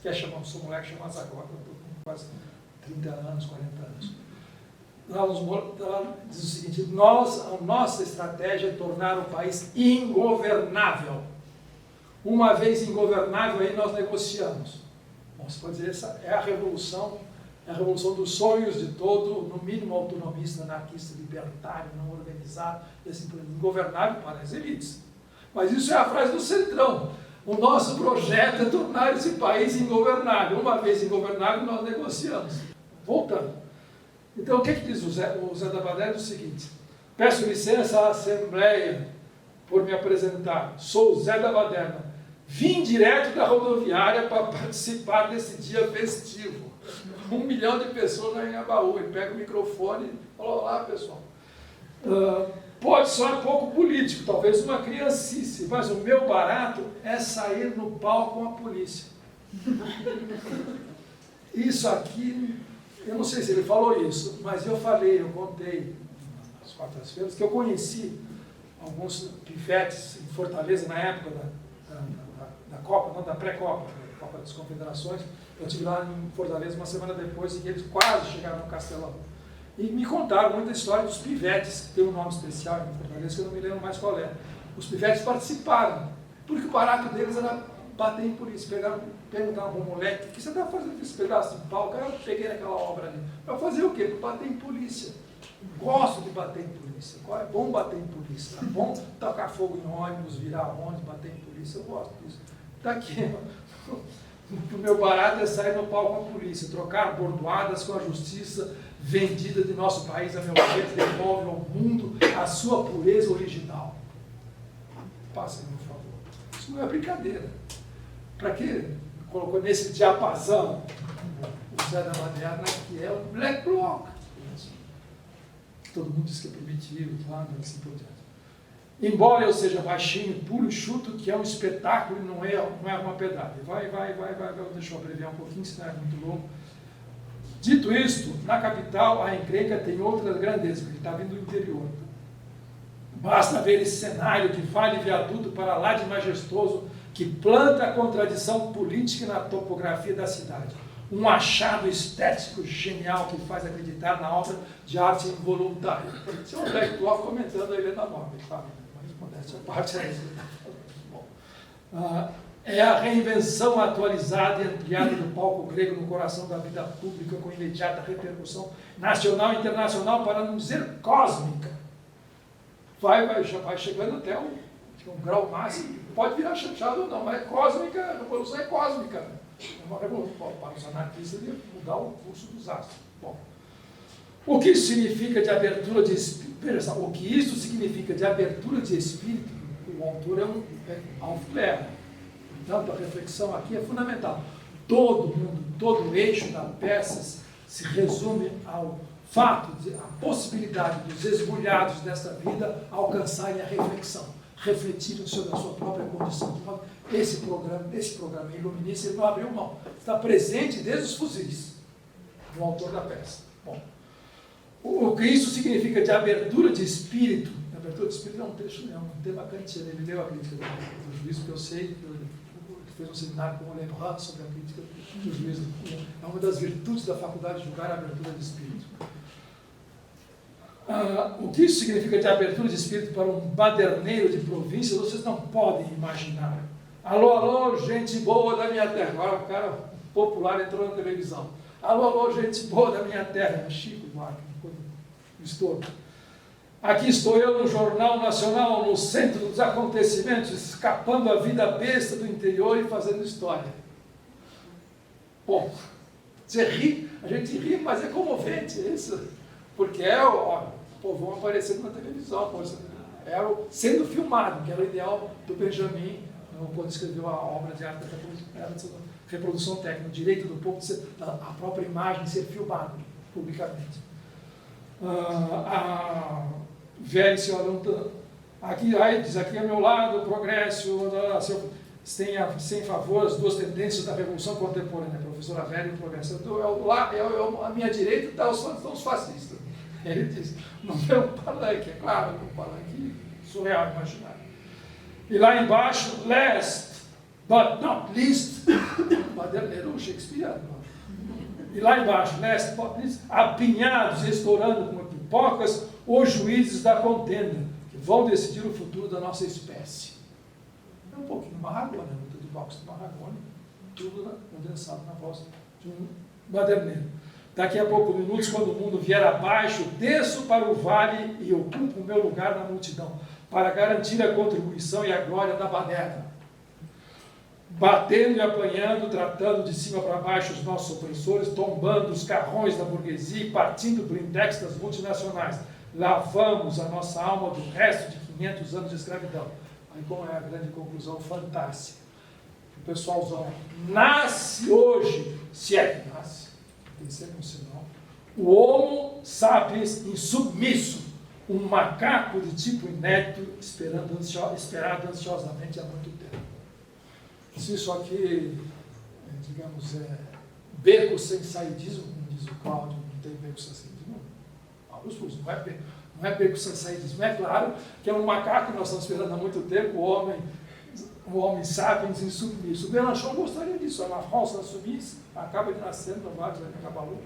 Quer chamar, sou moleque, chama agora, eu estou com quase 30 anos, 40 anos. Lá diz o seguinte, a nossa estratégia é tornar o país ingovernável. Uma vez ingovernável, aí nós negociamos. Bom, você pode dizer, essa é a revolução dos sonhos de todo, no mínimo autonomista, anarquista, libertário, não organizado, e assim por diante. Ingovernável para as elites. Mas isso é a frase do Centrão. O nosso projeto é tornar esse país ingovernável. Uma vez ingovernável, nós negociamos. Voltando. Então, o que diz o Zé da Baderna? É o seguinte, peço licença à Assembleia por me apresentar. Sou o Zé da Baderna. Vim direto da rodoviária para participar desse dia festivo. 1 milhão de pessoas na Anhangabaú. Ele pega o microfone e fala, olá, pessoal. Pode soar pouco político, talvez uma criancice, mas o meu barato é sair no palco com a polícia. Isso aqui, eu não sei se ele falou isso, mas eu contei nas quartas-feiras, que eu conheci alguns pivetes em Fortaleza na época da Copa, não, da pré-Copa, da Copa das Confederações. Eu estive lá em Fortaleza uma semana depois e eles quase chegaram no Castelão. E me contaram muita história dos pivetes, que tem um nome especial em Fortaleza, que eu não me lembro mais qual é. Os pivetes participaram, porque o barato deles era bater em polícia. Perguntaram para um moleque, o que você está fazendo com esse pedaço de pau? Cara, eu peguei naquela obra ali. Para fazer o quê? Para bater em polícia. Gosto de bater em polícia. É bom bater em polícia. É bom tocar fogo em ônibus, virar ônibus, bater em polícia. Eu gosto disso. Está aqui. O meu barato é sair no pau com a polícia, trocar bordoadas com a justiça vendida de nosso país, a meu ver, devolve ao mundo a sua pureza original. Passem, por favor. Isso não é brincadeira. Para que colocou nesse diapasão o Zé da Baderna, que é o Black Bloc? Todo mundo diz que é primitivo, assim por diante. Embora eu seja baixinho, puro e chuto, que é um espetáculo e não é uma pedrada. Vai, deixa eu abreviar um pouquinho, senão é muito longo. Dito isto, na capital a encrenca tem outras grandezas, porque está vindo do interior. Basta ver esse cenário de vale viaduto para lá de majestoso, que planta a contradição política na topografia da cidade. Um achado estético genial que faz acreditar na obra de arte involuntária. Isso é um Black Bloc comentando a Helena Nobel, tá? Mas modéstia à parte é isso. Bom, é a reinvenção atualizada e ampliada do palco grego no coração da vida pública, com imediata repercussão nacional e internacional, para não dizer cósmica. Vai chegando até um grau máximo, pode virar chanchado ou não, mas é cósmica, a revolução é cósmica. É uma revolução para os anarquistas de mudar o curso dos astros. Bom, o que isso significa de abertura de espírito? O que isso significa de abertura de espírito? O autor é Alfuler. Portanto, a reflexão aqui é fundamental. Todo o eixo da peça se resume ao fato de a possibilidade dos esbulhados desta vida alcançarem a reflexão, refletirem sobre a sua própria condição. Esse programa iluminista, ele não abriu mão. Está presente desde os fuzis, no autor da peça. Bom, o que isso significa de abertura de espírito? A abertura de espírito é um tema kantiano. Ele leu a crítica do juízo, que eu sei, ele fez um seminário com o Lebrun sobre a crítica do juízo. É uma das virtudes da faculdade de julgar a abertura de espírito. O que isso significa de abertura de espírito para um baderneiro de província, vocês não podem imaginar. Alô, alô, gente boa da minha terra. Agora o cara popular entrou na televisão. Alô, alô, gente boa da minha terra. Chico Buarque, estou. Aqui estou eu no Jornal Nacional, no centro dos acontecimentos, escapando a vida besta do interior e fazendo história. Bom, você ri, a gente ri, mas é comovente isso. Porque o povão aparecendo na televisão, sendo filmado, que era o ideal do Benjamin, quando escreveu a obra de arte da reprodução técnica, o direito do povo de ser, a própria imagem ser filmada publicamente. A velha senhora, diz aqui ao meu lado, o progresso, sem favor as duas tendências da Revolução Contemporânea, a professora velha e o progresso. À minha direita estão os fascistas. Ele diz, não é um palanque, é claro, um palanque surreal, imaginário. E lá embaixo, last but not least, baderneiro shakespeariano. E lá embaixo, last but not least, apinhados e estourando como pipocas, os juízes da contenda, que vão decidir o futuro da nossa espécie. É um pouquinho Marragone, a luta de boxe de Marragone, tudo condensado na voz de um baderneiro. Daqui a poucos minutos, quando o mundo vier abaixo, desço para o vale e ocupo o meu lugar na multidão, para garantir a contribuição e a glória da baderna. Batendo e apanhando, tratando de cima para baixo os nossos opressores, tombando os carrões da burguesia e partindo o blindex das multinacionais. Lavamos a nossa alma do resto de 500 anos de escravidão. Aí qual é a grande conclusão fantástica? O pessoalzão nasce hoje, se é que nasce, tem sempre um sinal, o Homo sapiens insubmisso, um macaco de tipo inédito, esperado ansiosamente há muito tempo. Se isso aqui, digamos, é beco sem saidismo, como diz o Cláudio, não tem beco sem saidismo, não é beco sem saidismo. É claro que é um macaco que nós estamos esperando há muito tempo, o homem sapiens insubmisso. O Mélenchon gostaria disso, a France insubmisse, acaba de nascer, não vai acabar louco.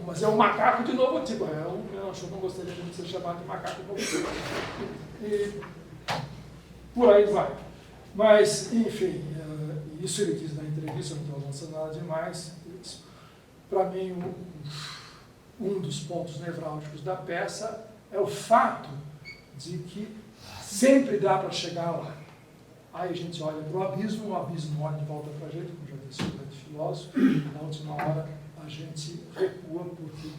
Mas é um macaco de novo tipo. O Mélenchon não gostaria de ser chamado de macaco de novo tipo. E por aí vai. Mas, enfim, isso ele diz na entrevista, não estou avançando nada demais. Para mim, um dos pontos nevrálgicos da peça é o fato de que sempre dá para chegar lá. Aí a gente olha para o abismo olha de volta para a gente, como já disse o grande filósofo, e na última hora a gente recua porque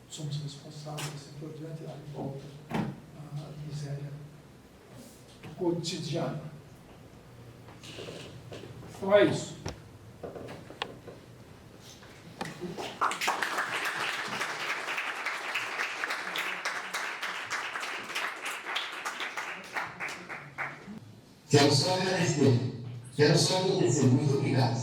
somos responsáveis, assim por diante, aí volta a miséria cotidiana. Então é isso. Quero só agradecer. Muito obrigado.